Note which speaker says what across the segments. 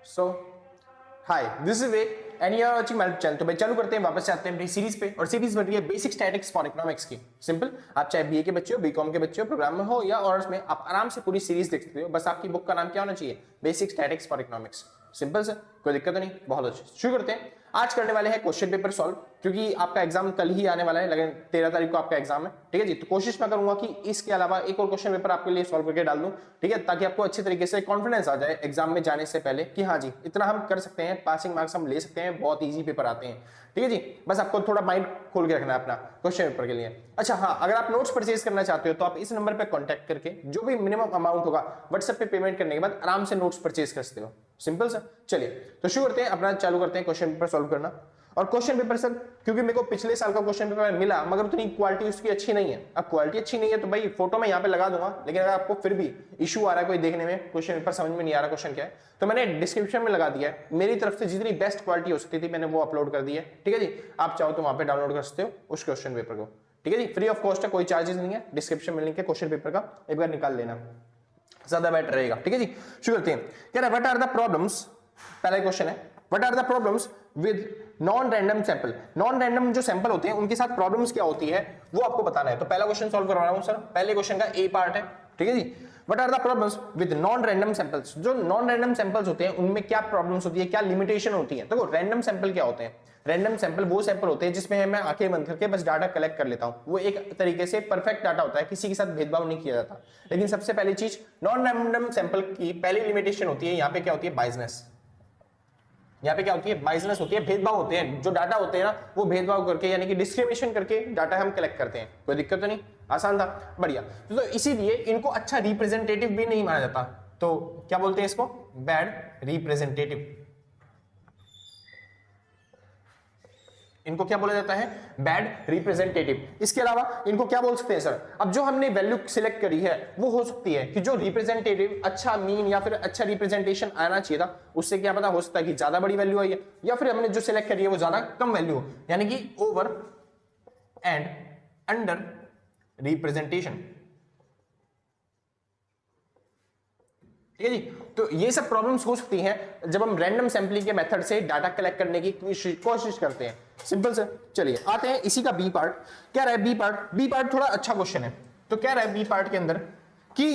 Speaker 1: So hi, this is Vivek and you are watching my channel. तो भाई चालू करते हैं, वापस से आते हैं अपनी सीरीज पे। और सीरीज बन रही है बेसिक स्टैटिस्टिक्स फॉर इकोनॉमिक्स की। सिंपल, आप चाहे बीए के बच्चे हो, बीकॉम के बच्चे हो, प्रोग्राम में हो या ऑनर्स में, आप आराम से पूरी सीरीज देख सकते हो। बस आपकी बुक का नाम क्या होना चाहिए? Basic statistics for economics. Simple से, कोई दिक्कत तो नहीं, बहुत अच्छा। शुरू करते हैं। आज करने वाले हैं क्वेश्चन पेपर सॉल्व, क्योंकि आपका एग्जाम कल ही आने वाला है, लेकिन 13 तारीख को आपका एग्जाम है। ठीक है जी, तो कोशिश मैं करूंगा कि इसके अलावा एक और क्वेश्चन पेपर आपके लिए सॉल्व करके डाल दूं। ठीक है, ताकि आपको अच्छे तरीके से कॉन्फिडेंस आ जाए एग्जाम में जाने से पहले कि हाँ जी, इतना हम कर सकते हैं, पासिंग मार्क्स हम ले सकते हैं, बहुत ईजी पेपर आते हैं। ठीक है जी, बस आपको थोड़ा माइंड खोल के रखना है अपना क्वेश्चन पेपर के लिए। अच्छा हाँ, अगर आप नोट्स परचेज करना चाहते हो तो आप इस नंबर पे कांटेक्ट करके जो भी मिनिमम अमाउंट होगा व्हाट्सएप पे पेमेंट करने के बाद आराम से नोट्स परचेज कर सकते हो। सिंपल सर, चलिए तो शुरू करते हैं, अपना चालू करते हैं क्वेश्चन पेपर सॉल्व करना। और क्वेश्चन पेपर सर, क्योंकि मेरे को पिछले साल का क्वेश्चन पेपर मिला मगर उतनी क्वालिटी उसकी अच्छी नहीं है। अब क्वालिटी अच्छी नहीं है तो भाई फोटो मैं यहाँ पे लगा दूंगा, लेकिन अगर आपको फिर भी इशू आ रहा है कोई देखने में, क्वेश्चन पेपर समझ में नहीं आ रहा क्वेश्चन क्या है, तो मैंने डिस्क्रिप्शन में लगा दिया है। मेरी तरफ से जितनी बेस्ट क्वालिटी हो सकती थी मैंने वो अपलोड कर दी है। ठीक है जी, आप चाहो तो वहां पे डाउनलोड कर सकते हो उस क्वेश्चन पेपर को। ठीक है जी, फ्री ऑफ कॉस्ट है, कोई चार्जेस नहीं है। डिस्क्रिप्शन में लिंक है क्वेश्चन पेपर का, एक बार निकाल लेना, ज्यादा बेटर रहेगा। ठीक है जी, शुरू करते हैं। कह रहा है व्हाट आर द प्रॉब्लम्स, पहला क्वेश्चन है, what are the problems with non random sample. Non random जो सैंपल होते हैं उनके साथ प्रॉब्लम्स क्या होती है वो आपको बताना है। तो पहला क्वेश्चन सॉल्व करवा रहा हूं सर। पहले क्वेश्चन का ए पार्ट है। ठीक है जी, what are the problems with non random samples. जो नॉन रैंडम सैंपल्स होते हैं उनमें क्या प्रॉब्लम्स होती है, क्या लिमिटेशन होती है। देखो रैंडम सैंपल क्या होते हैं? रैंडम सैंपल वो सैंपल होते हैं जिसमें मैं आंखें बंद करके बस डाटा कलेक्ट कर लेता हूं। वो एक तरीके से परफेक्ट डाटा होता है, किसी के साथ भेदभाव नहीं किया जाता। लेकिन सबसे पहली चीज, नॉन रैंडम सैंपल की पहली लिमिटेशन होती है, यहाँ पे क्या होती है? बायसनेस। यहाँ पे क्या होती है? बायसनेस होती है, भेदभाव होते हैं। जो डाटा होते हैं ना वो भेदभाव करके यानी कि डिस्क्रिमिनेशन करके डाटा हम कलेक्ट करते हैं। कोई दिक्कत तो नहीं, आसान था, बढ़िया। तो इसीलिए इनको अच्छा रिप्रेजेंटेटिव भी नहीं माना जाता। तो क्या बोलते हैं इसको? Bad representative. इनको क्या बोला जाता है? Bad representative. इसके अलावा इनको क्या बोल सकते हैं सर? अब जो हमने वैल्यू सिलेक्ट करी है वो हो सकती है कि जो रिप्रेजेंटेटिव अच्छा मीन या फिर अच्छा रिप्रेजेंटेशन आना चाहिए था, उससे क्या पता हो सकता है कि ज्यादा बड़ी वैल्यू आई है, या फिर हमने जो सिलेक्ट करी है वो ज्यादा कम वैल्यू हो, यानी कि ओवर एंड अंडर रिप्रेजेंटेशन। ठीक है जी, तो ये सब प्रॉब्लम्स हो सकती हैं जब हम रैंडम सैंपलिंग के मेथड से डाटा कलेक्ट करने की कोशिश करते हैं। सिंपल से, चलिए आते हैं इसी का बी पार्ट। क्या रहा है बी पार्ट? बी पार्ट थोड़ा अच्छा क्वेश्चन है। तो क्या रहा है बी पार्ट के अंदर कि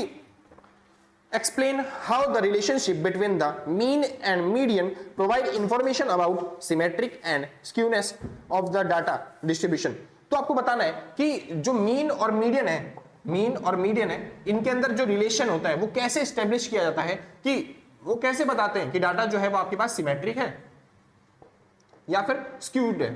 Speaker 1: explain how the relationship between the mean and median provide information about symmetric and skewness of the data distribution. तो आपको बताना है कि जो मीन और मीडियन है, मीन और मीडियन है, इनके अंदर जो रिलेशन होता है वो कैसे एस्टेब्लिश किया जाता है, कि वो कैसे बताते हैं कि डाटा जो है वो आपके पास सिमेट्रिक है या फिर स्क्यूड है।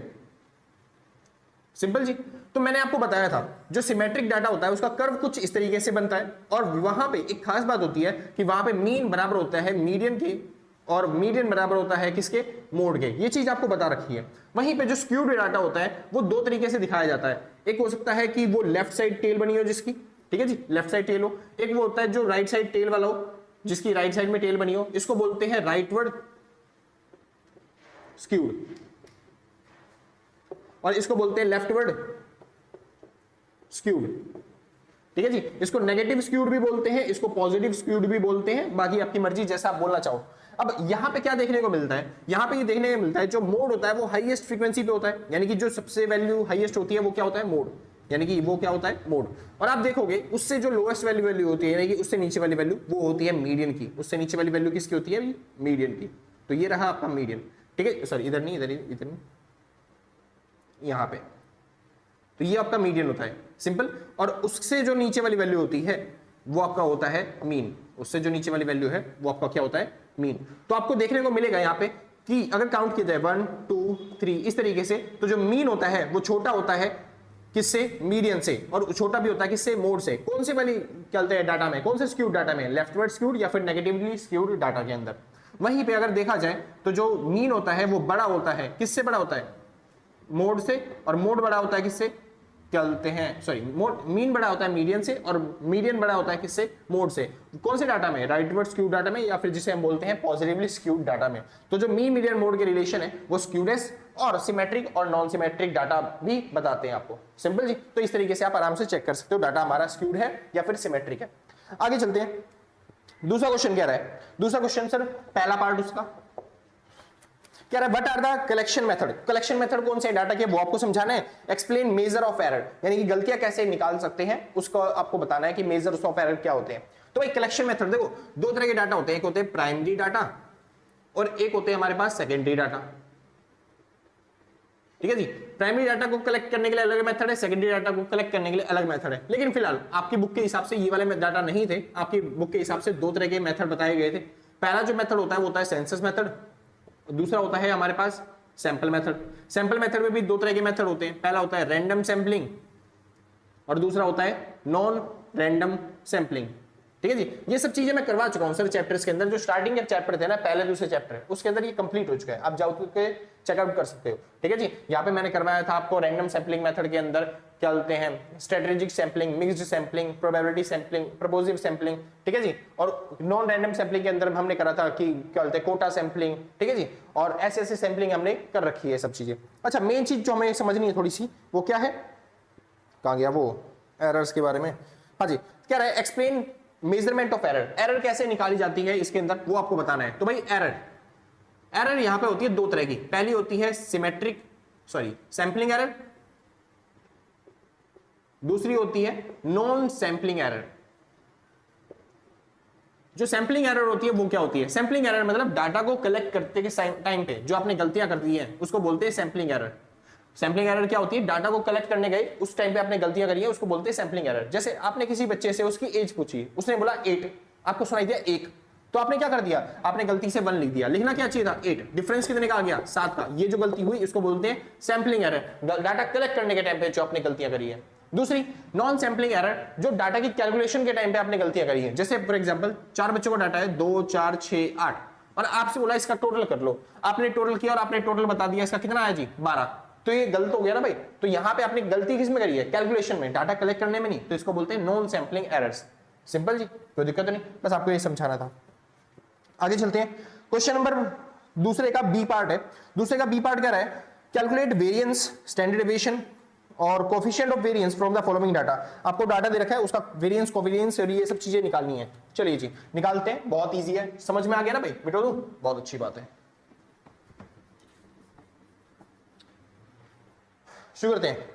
Speaker 1: सिंपल जी, तो मैंने आपको बताया था जो सिमेट्रिक डाटा होता है उसका कर्व कुछ इस तरीके से बनता है, और वहां पे एक खास बात होती है कि वहां पे मीन बराबर होता है मीडियन के, और मीडियन बराबर होता है किसके? मोड के। ये चीज आपको बता रखी है। वहीं पे जो स्क्यूड डाटा होता है वो दो तरीके से दिखाया जाता है। एक हो सकता है कि वो लेफ्ट साइड टेल बनी हो जिसकी, ठीक है जी, लेफ्ट साइड टेल हो। एक वो होता है जो राइट साइड टेल वाला हो जिसकी राइट साइड में टेल बनी हो, इसको बोलते हैं राइटवर्ड स्क्यूड, और इसको बोलते हैं लेफ्टवर्ड स्क्यूड। ठीक है जी, इसको नेगेटिव स्क्यूड भी बोलते हैं, इसको पॉजिटिव स्क्यूड भी बोलते हैं, बाकी आपकी मर्जी, जैसा आप बोलना चाहो। अब यहां पे क्या देखने को मिलता है? यहां पे ये देखने को मिलता है जो मोड होता है वो हाईएस्ट फ्रीक्वेंसी पे होता है, यानी कि जो सबसे वैल्यू हाईएस्ट होती है वो क्या होता है? मोड, यानी कि वो क्या होता है? मोड। और आप देखोगे उससे जो लोएस्ट वैल्यू होती है, यानी कि उससे नीचे वाली वैल्यू, वो होती है मीडियन की। उससे नीचे वाली वैल्यू किसकी होती है? मीडियन की। तो ये रहा आपका मीडियन। ठीक है, सॉरी इधर नहीं, इधर नहीं, यहां पे। तो ये आपका मीडियन होता है, सिंपल। और उससे जो नीचे वाली वैल्यू होती है वो आपका होता है मीन। उससे जो नीचे वाली वैल्यू है वो आपका क्या होता है? मीन। तो आपको देखने को मिलेगा यहाँ पे कि अगर काउंट किया जाए 1 2 3 इस तरीके से, तो जो मीन होता है वो छोटा होता है किससे? मीडियन से, और छोटा भी होता है किससे? मोड से। कौन से वाली चलते हैं डाटा में? कौन से स्क्यूड डाटा में? लेफ्टवर्ड स्क्यूड या फिर नेगेटिवली स्क्यूड डाटा के अंदर। वहीं पे अगर देखा जाए तो जो मीन होता है वो बड़ा होता है किससे? बड़ा होता है मोड से, और मोड बड़ा होता है किससे? चलते हैं, सॉरी, मीन बड़ा होता है मीडियन से, और मीडियन बड़ा होता है किससे? मोड से। कौन से डाटा में? राइटवर्ड स्क्यूड डाटा में, या फिर जिसे हम बोलते हैं पॉजिटिवली स्क्यूड डाटा में। तो जो मीन मीडियन मोड के रिलेशन है वो स्क्यूनेस और सिमेट्रिक और नॉन सिमेट्रिक डाटा भी बताते हैं आपको। सिंपल जी, तो इस तरीके से आप आराम से चेक कर सकते हो डाटा हमारा स्क्यूड है या फिर सिमेट्रिक है। आगे चलते हैं, दूसरा क्वेश्चन क्या रहा है? दूसरा क्वेश्चन सर, पहला पार्ट उसका क्या रहा है, what are the collection method, collection method कौन से डाटा के वो आपको समझाना है। एक्सप्लेन मेजर ऑफ एरर, यानी कि गलतियां कैसे निकाल सकते हैं उसको आपको बताना है कि मेजर्स ऑफ एरर क्या होते हैं। तो भाई कलेक्शन मेथड देखो दो तरह के डाटा होते हैं, एक होते हैं प्राइमरी डाटा और एक होते हैं हमारे पास सेकेंडरी डाटा। ठीक है जी, प्राइमरी डाटा को कलेक्ट करने के लिए अलग मेथड है, सेकेंडरी डाटा को कलेक्ट करने के लिए अलग मेथड है। लेकिन फिलहाल आपकी बुक के हिसाब से ये वाले डाटा नहीं थे, आपकी बुक के हिसाब से दो तरह के मेथड बताए गए थे। पहला जो मेथड होता है वो होता है सेंसस मेथड, दूसरा होता है हमारे पास सैंपल मेथड। सैंपल मेथड में भी दो तरह के मेथड होते हैं, पहला होता है रैंडम सैंपलिंग और दूसरा होता है नॉन रैंडम सैंपलिंग। ठीक है जी, ये सब चीजें मैं करवा चुका हूं सर चैप्टर्स के अंदर, जो स्टार्टिंग के चैप्टर थे ना पहले दूसरे चैप्टर उसके अंदर ये कंप्लीट हो चुका है, आप जाओ के चेकआउट कर सकते हो। ठीक है जी, यहाँ पे मैंने करवाया था आपको रैंडम सैंपलिंग मेथड के अंदर क्या बोलते हैं, strategic sampling, mixed sampling, probability sampling, purposive sampling. ठीक है जी, और नॉन रैंडम सैंपलिंग के अंदर हमने करा था कि क्या बोलते हैं कोटा सैंपलिंग। ठीक है जी, और ऐसे ऐसे सैंपलिंग हमने कर रखी है सब चीजें। अच्छा, मेन चीज जो हमें समझनी है थोड़ी सी वो क्या है, कहाँ गया वो एरर्स के बारे में। हाँ जी, क्या रहा है, explain measurement of error, error कैसे निकाली जाती है इसके अंदर वो आपको बताना है। तो भाई एरर यहां पे होती है दो तरह की, पहली होती है सैंपलिंग एरर, दूसरी होती है नॉन सैंपलिंग एरर। जो सैंपलिंग एरर होती है वो क्या होती है, सैंपलिंग एरर मतलब डाटा को कलेक्ट करते के टाइम पे जो आपने गलतियां कर दी हैं उसको बोलते हैं सैंपलिंग एरर। सैंपलिंग एरर क्या होती है, डाटा को कलेक्ट करने गए उस टाइम पे आपने गलतियां करी है उसको बोलते हैं सैंपलिंग एरर। जैसे आपने किसी बच्चे से उसकी एज पूछी, उसने बोला 8, आपको सुनाई दिया 1, तो आपने क्या कर दिया, आपने गलती से 1 लिख दिया, लिखना क्या चाहिए था 8, डिफरेंस कितने का आ गया 7 का। ये जो गलती हुई इसको बोलते हैं सैंपलिंग एरर, डाटा कलेक्ट करने के टाइम पे जो आपने गलतियां करी है। दूसरी नॉन सैंपलिंग एरर, जो डाटा की कैलकुलेशन के टाइम पे आपने गलतियां करी है। जैसे फॉर एग्जांपल 4 बच्चों का डाटा है 2 4 6 8 और आपसे बोला इसका टोटल कर लो, आपने टोटल किया और आपने टोटल बता दिया इसका कितना आया जी 12, तो ये गलत हो गया ना भाई। तो यहां पे आपने गलती किस में करी है, कैलकुलेशन में, डाटा कलेक्ट करने में नहीं, तो इसको बोलते हैं नॉन सैंपलिंग एरर्स। सिंपल जी, कोई दिक्कत नहीं, बस आपको ये समझाना था। आगे चलते हैं, क्वेश्चन नंबर दूसरे का बी पार्ट है। दूसरे का बी पार्ट क्या रहा है, कैलकुलेट वेरिएंस, स्टैंडर्ड डेविएशन और coefficient of variance from the following data. आपको डाटा दे रखा है, उसका वेरिएंस, कोवेरिएंस और ये सब चीजें निकालनी है। चलिए जी निकालते हैं, बहुत इजी है, समझ में आ गया ना भाई, बिठो दूं, बहुत अच्छी बात है। शुरू करते हैं।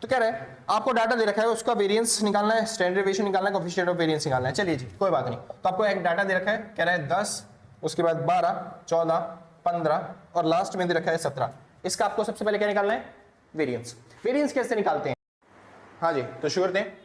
Speaker 1: तो क्या रहा है, आपको डाटा दे रखा है, उसका वेरिएंस निकालना है, स्टैंडर्ड डेविएशन निकालना है, कोफिशिएंट ऑफ वेरिएंस निकालना है। चलिए जी कोई बात नहीं, तो आपको एक डाटा दे रखा है, कह रहा है 10, उसके बाद 12, 14, 15 और लास्ट में दे रखा है 17। इसका आपको सबसे पहले क्या निकालना है, वेरिएंस। वेरिएंस कैसे निकालते हैं, हाँ जी तो शुरू करते हैं।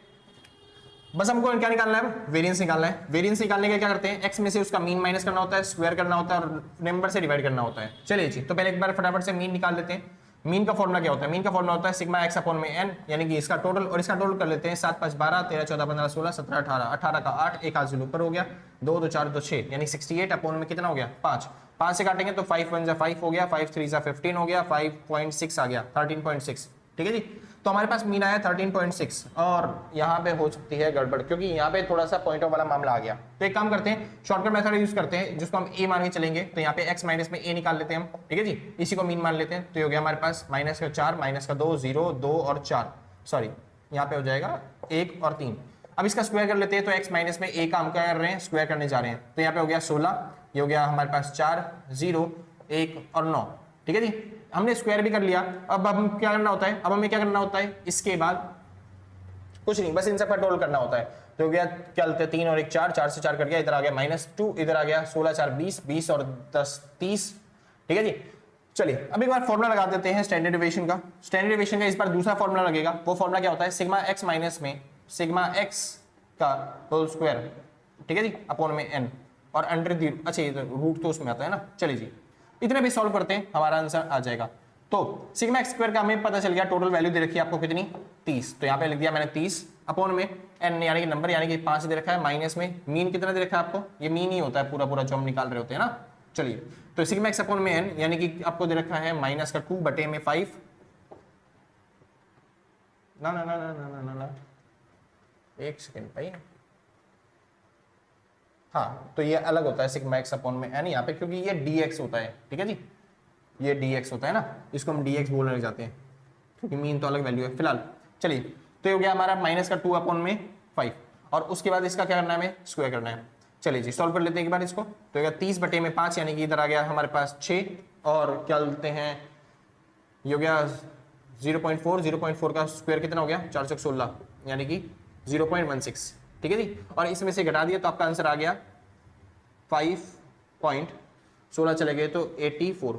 Speaker 1: बस हमको क्या निकालना है, वेरिएंस निकालना है। वेरिएंस निकालने के क्या करते हैं, एक्स में से उसका मीन माइनस करना होता है, स्क्वायर करना होता है और नंबर से डिवाइड करना होता है। चलिए जी, तो पहले एक बार फटाफट से मीन निकाल लेते हैं। मीन का फॉर्मूला क्या होता है, मीन का फॉर्मूला होता है सिग्मा एक्स अपॉन में एन, यानी कि इसका टोटल और इसका टोटल कर लेते हैं। 7 5 12 13 14 15 16 17 18, 18 का 8, एक हाथ से ऊपर हो गया, 2 2 4 2 6, यानी 68 अपॉन में कितना हो गया 5। 5 से काटेंगे तो 5 1 5 हो गया, 5 3 15 हो गया, 5.6 आ गया, 13.6। ठीक है जी, तो हमारे पास मीन आया 13.6 और यहाँ पे हो सकती है गड़बड़, क्योंकि यहाँ पे थोड़ा सा पॉइंट ऑफ वाला मामला आ गया। तो एक काम करते हैं, शॉर्टकट मेथड यूज करते हैं जिसको हम ए मान के चलेंगे। तो यहाँ पे x माइनस में a निकाल लेते हैं हम, ठीक है जी, इसी को मीन मान लेते हैं। तो ये हो गया हमारे पास माइनस का 4, माइनस का 2, 0 2 और 4, सॉरी यहाँ पे हो जाएगा 1 और 3। अब इसका स्क्वायर कर लेते हैं, तो x माइनस में a काम कर रहे हैं, स्क्वायर करने जा रहे हैं। तो यहाँ पे हो गया 16, ये हो गया हमारे पास 4 0 1 और 9। ठीक है जी, हमने स्क्वायर भी कर लिया। अब हम क्या करना होता है, अब हमें क्या करना होता है, इसके बाद कुछ नहीं, बस इन सब का टोटल करना होता है। तो हो गया क्या बोलते हैं 3 और 1 4, 4 से 4 कट गया, इधर आ गया -2, इधर आ गया 16 4 20, 20 और 10 30। ठीक है जी, चलिए अब एक बार फॉर्मूला लगा देते हैं स्टैंडर्ड डेविएशन का। स्टैंडर्ड डेविएशन का इस बार दूसरा फॉर्मूला लगेगा। वो फॉर्मूला क्या होता है, सिग्मा एक्स माइनस में सिग्मा एक्स का होल स्क्वायर, ठीक है जी, अपॉन में एन और अंडर दी, अच्छा ये रूट तो उसमें आता है ना। चलिए जी, इतने भी सॉल्व करते हैं, हमारा आंसर आ जाएगा। तो सिग्मा एक्स स्क्वायर का हमें पता चल गया, टोटल वैल्यू दे रखी है आपको कितनी 30, तो यहाँ पे लिख दिया मैंने 30 अपॉन में एन यानी कि नंबर यानी कि 5 दे रखा है, माइनस में मीन कितना दे रखा है आपको, ये मीन ही होता है पूरा पूरा जो हम निकाल रहे होते हैं ना। चलिए, तो सिग्मा एक्स अपॉन में एन यानी कि आपको दे रखा है माइनस का 2 बटे में 5, ना ना ना ना ना ना ना, एक सेकेंड भाई, हाँ तो ये अलग होता है सिग्मा एक्स अपॉन में एन यहाँ पे, क्योंकि ये dx होता है। ठीक है जी, ये dx होता है ना, इसको हम dx बोलने लग जाते हैं क्योंकि मीन तो अलग वैल्यू है। फिलहाल चलिए, तो ये हो गया हमारा माइनस का 2 अपॉन में 5 और उसके बाद इसका क्या करना है, हमें स्क्वायर करना है। चलिए जी सॉल्व कर लेते हैं एक बार इसको। तो 30 बटे में 5 यानी कि इधर आ गया हमारे पास 6, और क्या बोलते हैं ये हो गया 0.4 का स्क्वायर कितना हो गया 416 यानी कि 0.16, ठीक है जी। और इसमें से घटा दिया तो आपका आंसर आ गया 5.16 चले गए तो 84,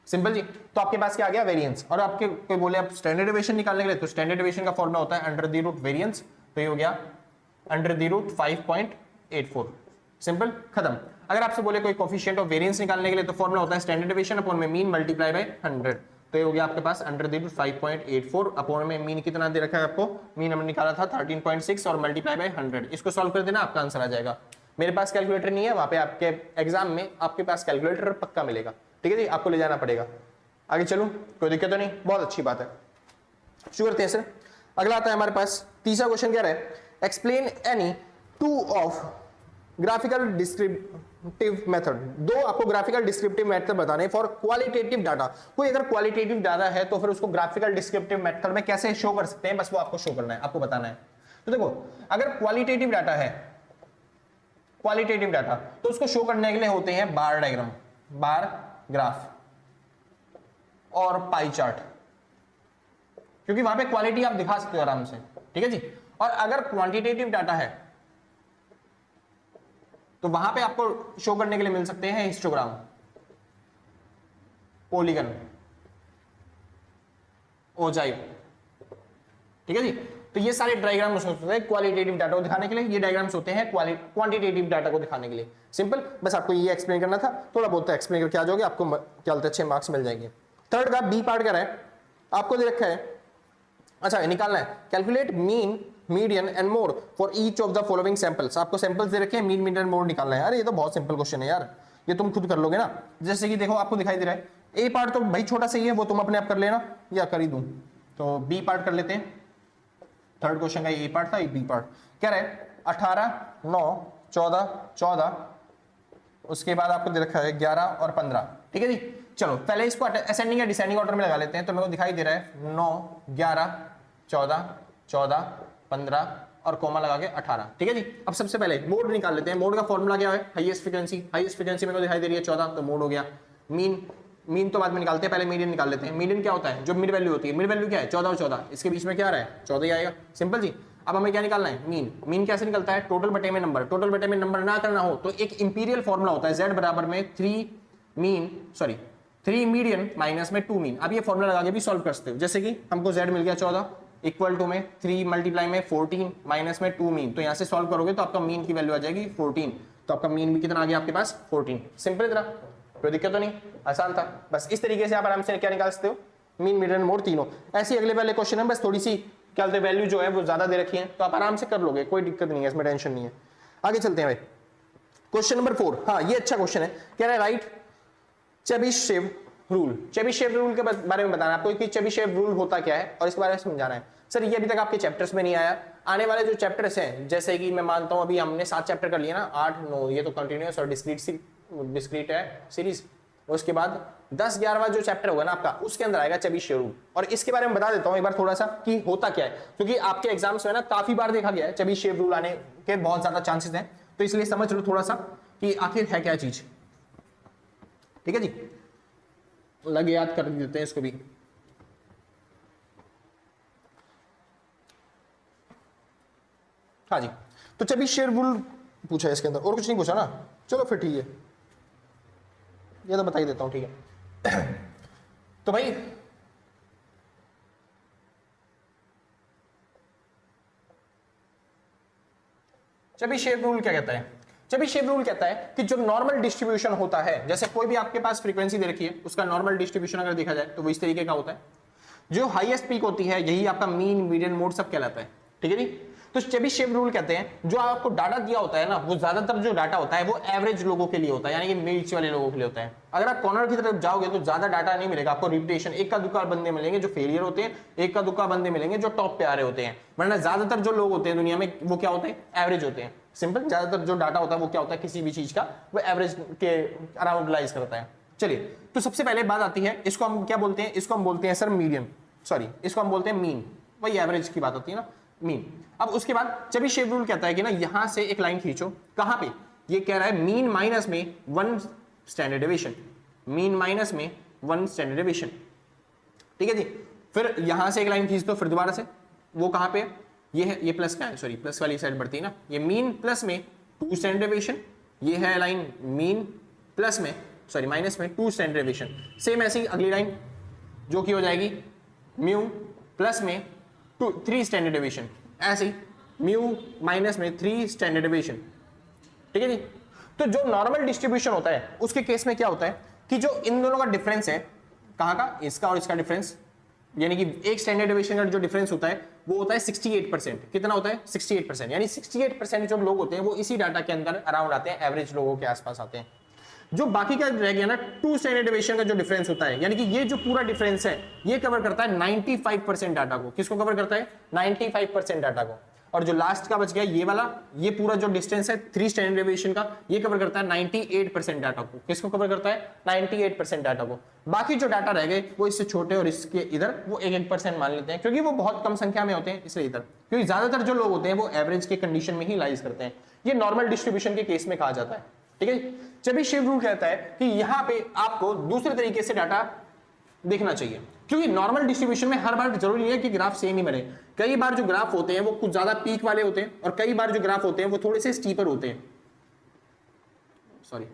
Speaker 1: सिंपल जी। तो आपके पास क्या आ गया वेरिएंस। और आपके कोई बोले आप स्टैंडर्ड डेविएशन निकालने के लिए, तो स्टैंडर्ड डेविएशन का फॉर्मूला होता है अंडर द रूट वेरिएंस, तो ये हो गया अंडर द रूट 5.84, सिंपल खत्म। अगर आपसे बोले कोई कोफिशिएंट ऑफ वेरिएंस निकालने के लिए, तो फॉर्मूला होता है स्टैंडर्ड डेविएशन अपॉन में मीन मल्टीप्लाई बाय 100, तो ये हो गया आपके पास अंडर द रूट 5.84 अपॉन में मीन कितना दे रखा है आपको, मीन हमने निकाला था 13.6 और मल्टीप्लाई बाय 100, इसको सॉल्व कर देना आपका आंसर आ जाएगा। मेरे पास कैलकुलेटर नहीं है, वहां पे आपके एग्जाम में आपके पास कैलकुलेटर पक्का मिलेगा, ठीक है जी, आपको ले जाना पड़ेगा। आगे चलूं, कोई दिक्कत तो नहीं, बहुत अच्छी बात है। शुरू करते हैं सर। अगला आता है हमारे पास तीसरा क्वेश्चन क्या है, explain any two of graphical descriptive method. दो आपको ग्राफिकल डिस्क्रिप्टिव मेथड बताने फॉर क्वालिटेटिव डाटा। कोई अगर क्वालिटेटिव डाटा है तो फिर उसको ग्राफिकल डिस्क्रिप्टिव मेथड में कैसे शो कर सकते हैं, बस वो आपको शो करना है, आपको बताना है। तो देखो अगर क्वालिटेटिव डाटा है, क्वालिटेटिव डाटा, तो उसको शो करने के लिए होते हैं बार डायग्राम, बार ग्राफ और पाई चार्ट, क्योंकि वहां पे क्वालिटी आप दिखा सकते हो आराम से, ठीक है जी। और अगर क्वांटिटेटिव डाटा है तो वहां पे आपको शो करने के लिए मिल सकते हैं हिस्टोग्राम, पॉलीगन, ओजाइव, ठीक है जी। तो ये सारे डायग्राम्स होते हैं क्वालिटेटिव डाटा को दिखाने के लिए, ये डायग्राम्स होते हैं क्वांटिटेटिव डाटा को दिखाने के लिए। सिंपल, बस आपको ये एक्सप्लेन करना था, थोड़ा बहुत एक्सप्लेन करके आ जाओगे, आपको क्या बोलते हैं अच्छे मार्क्स मिल जाएंगे। थर्ड का बी पार्ट क्या है, आपको दे रखा है, अच्छा निकालना है, calculate mean median and mode for each of the following samples. आपको सैंपल्स दे रखे हैं, मीन मीडियन मोड निकालना है। अरे ये तो बहुत सिंपल क्वेश्चन है यार, ये तुम खुद कर लोगे ना। जैसे कि देखो आपको दिखाई दे रहा है, ए पार्ट तो भाई छोटा सा ही है, वो तुम अपने आप कर लेना या कर ही दूं, तो बी पार्ट कर लेते हैं। थर्ड क्वेश्चन का ए पार्ट था, बी पार्ट क्या रहे, 18 9 14 14, उसके बाद आपको दे रखा है 11 और 15, ठीक है जी। चलो पहले इसको असेंडिंग या डिसेंडिंग ऑर्डर में लगा लेते हैं। तो मेरे को दिखाई दे रहा है 9 11 14 14 15 और कोमा लगा के 18, ठीक है जी। अब सबसे पहले मोड निकाल लेते हैं। मोड का फॉर्मूला क्या है, हाईएस्ट फ्रीक्वेंसी, हाईएस्ट फ्रीक्वेंसी मेरे को दिखाई दे रही है 14, तो मोड हो गया। मीन, मीन तो बाद में निकालते हैं, पहले मीडियन निकाल लेते हैं। मीडियन क्या होता है, जो मिड वैल्यू होती है, मिड वैल्यू क्या है 14 और 14, इसके बीच में क्या आ रहा है 14 ही आएगा, सिंपल जी। अब हमें क्या निकालना है, मीन। मीन कैसे निकलता है, टोटल बटे में नंबर। टोटल बटे में नंबर ना करना हो तो एक इंपीरियल फॉर्मूला होता है, z बराबर में 3 मीडियन माइनस में 2 मीन। अब ये फॉर्मूला लगा के भी सॉल्व कर सकते हो। जैसे कि हमको z मिल गया 14 इक्वल टू में 3 मल्टीप्लाई में 14 माइनस में 2 मीन, तो यहां से सॉल्व करोगे तो आपका मीन की वैल्यू आ जाएगी 14, तो आपका मीन भी कितना आ गया आपके पास 14। सिंपल इतना, कोई दिक्कत तो नहीं, आसान था। बस इस तरीके से आप आराम से क्या निकाल सकते हो, मीन मीडियन मोड तीनों। ऐसे अगले वाले क्वेश्चन है, बस थोड़ी सी क्या बोलते हैं वैल्यू जो है वो ज्यादा दे रखी है, तो आप आराम से कर लोगे, कोई दिक्कत नहीं है, इसमें टेंशन नहीं है। आगे चलते हैं भाई, क्वेश्चन नंबर 4। हाँ ये अच्छा क्वेश्चन है, कह रहा है right Chebyshev rule. Chebyshev rule के बारे में बताना आपको कि चेबीशेव रूल होता क्या है और इसके बारे में समझाना है। सर ये अभी तक आपके चैप्टर्स में नहीं आया, आने वाले जो चैप्टर्स हैं, जैसे कि मैं मानता हूं अभी हमने 7 चैप्टर कर लिए ना, 8 9 ये तो कंटिन्यूअस और डिस्क्रीट है सीरीज, उसके बाद 10 11वां जो चैप्टर होगा ना आपका, उसके अंदर आएगा चेबीशेव रूल। और इसके बारे में बता देता हूं एक बार थोड़ा सा कि होता क्या है, क्योंकि आपके एग्जाम्स में ना काफी बार देखा गया है चेबीशेव रूल आने के बहुत ज्यादा चांसेस हैं, तो इसलिए समझ लो थोड़ा सा कि आखिर है क्या चीज, ठीक है जी। लगे याद कर देते हैं इसको भी। हाँ जी, तो चेबीशेव रूल पूछा है इसके अंदर, और कुछ नहीं पूछा ना, चलो फिर ठीक है, ये तो बता ही देता हूं, ठीक है। तो भाई चेबीशेव रूल क्या कहता है, चेबीशेव रूल कहता है कि जो नॉर्मल डिस्ट्रीब्यूशन होता है, जैसे कोई भी आपके पास फ्रीक्वेंसी दे रखी है, उसका नॉर्मल डिस्ट्रीब्यूशन अगर देखा जाए तो वो इस तरीके का होता है। जो हाईएस्ट पीक होती है यही आपका मीन मीडियन मोड सब कहलाता है, ठीक है जी। तो चेबीशेव रूल कहते हैं जो आपको डाटा दिया होता है ना, वो ज्यादातर जो डाटा होता है वो एवरेज लोगों के लिए होता है, यानी कि मिर्च वाले लोगों के लिए होता है। अगर आप कॉर्नर की तरफ जाओगे तो ज्यादा डाटा नहीं मिलेगा आपको, रिपीटेशन, एक का दुक्का बंदे मिलेंगे जो फेलियर होते हैं, एक का दुक्का बंदे मिलेंगे जो टॉप पे आ रहे होते हैं, वरना ज्यादातर जो लोग होते हैं दुनिया में वो क्या होते हैं, एवरेज होते हैं। सिंपल, ज्यादातर जो डाटा होता है वो क्या होता है, किसी भी चीज का वो एवरेज के अराउंड लाइज करता है। चलिए, तो सबसे पहले बात आती है, इसको हम क्या बोलते हैं, इसको हम बोलते हैं सर मीडियन, सॉरी इसको हम बोलते हैं मीन, वही एवरेज की बात होती है ना, मीन। अब उसके बाद चेबीशेव रूल कहता है कि ना यहां से एक लाइन खींचो, कहां पे, ये कह रहा है मीन माइनस में 1 स्टैंडर्ड डेविएशन, मीन माइनस में 1 स्टैंडर्ड डेविएशन। ठीक है जी। फिर यहां से एक लाइन खींच दो फिर दोबारा से, वो कहां पे, ये है, ये प्लस का है, सॉरी प्लस वाली साइड बढ़ती है ना, ये मीन प्लस में 2 स्टैंडर्ड डेविएशन, ये है लाइन मीन प्लस में, सॉरी माइनस में 2 स्टैंडर्ड डेविएशन। सेम ऐसी अगली लाइन जो कि हो जाएगी म्यू प्लस में 3 स्टैंडर्ड डेविएशन, ऐसे म्यू माइनस में 3 स्टैंडर्ड डेविएशन। ठीक है जी। तो जो नॉर्मल डिस्ट्रीब्यूशन होता है उसके केस में क्या होता है कि जो इन दोनों का डिफरेंस है, कहां का, इसका और इसका डिफरेंस, यानी कि एक स्टैंडर्ड डेविएशन का जो डिफरेंस होता है वो होता है 68%। कितना होता है 68%, यानी 68% जो लोग होते हैं वो इसी डाटा के अंदर अराउंड आते हैं, एवरेज लोगों के आसपास आते हैं। जो बाकी का रह गया ना 2 स्टैंडर्ड डेविएशन का जो डिफरेंस होता है, यानी कि ये जो पूरा डिफरेंस है ये कवर करता है 95% डाटा को। किसको कवर करता है 95% डाटा को। और जो लास्ट का बच गया ये वाला, ये पूरा जो डिस्टेंस है 3 स्टैंडर्ड डेविएशन का, ये कवर करता है 98% डाटा को। किसको कवर करता है 98% डाटा को। बाकी जो डाटा रह गए वो इससे छोटे और इसके इधर वो 1% मान लेते हैं, क्योंकि वो बहुत कम संख्या में होते हैं इसलिए इधर, क्योंकि ज्यादातर जो लोग होते हैं वो एवरेज के कंडीशन में ही लाइज करते हैं। ये नॉर्मल डिस्ट्रीब्यूशन के केस में कहा जाता है। ठीक है। चेबीशेव रूल कहता है कि यहां पे आपको दूसरे तरीके से डाटा देखना चाहिए, क्योंकि नॉर्मल डिस्ट्रीब्यूशन में हर बार जरूरी नहीं है कि ग्राफ सेम ही बने। कई बार जो ग्राफ होते हैं वो कुछ ज्यादा पीक वाले होते हैं और कई बार जो ग्राफ होते हैं वो थोड़े से स्टीपर होते हैं, सॉरी,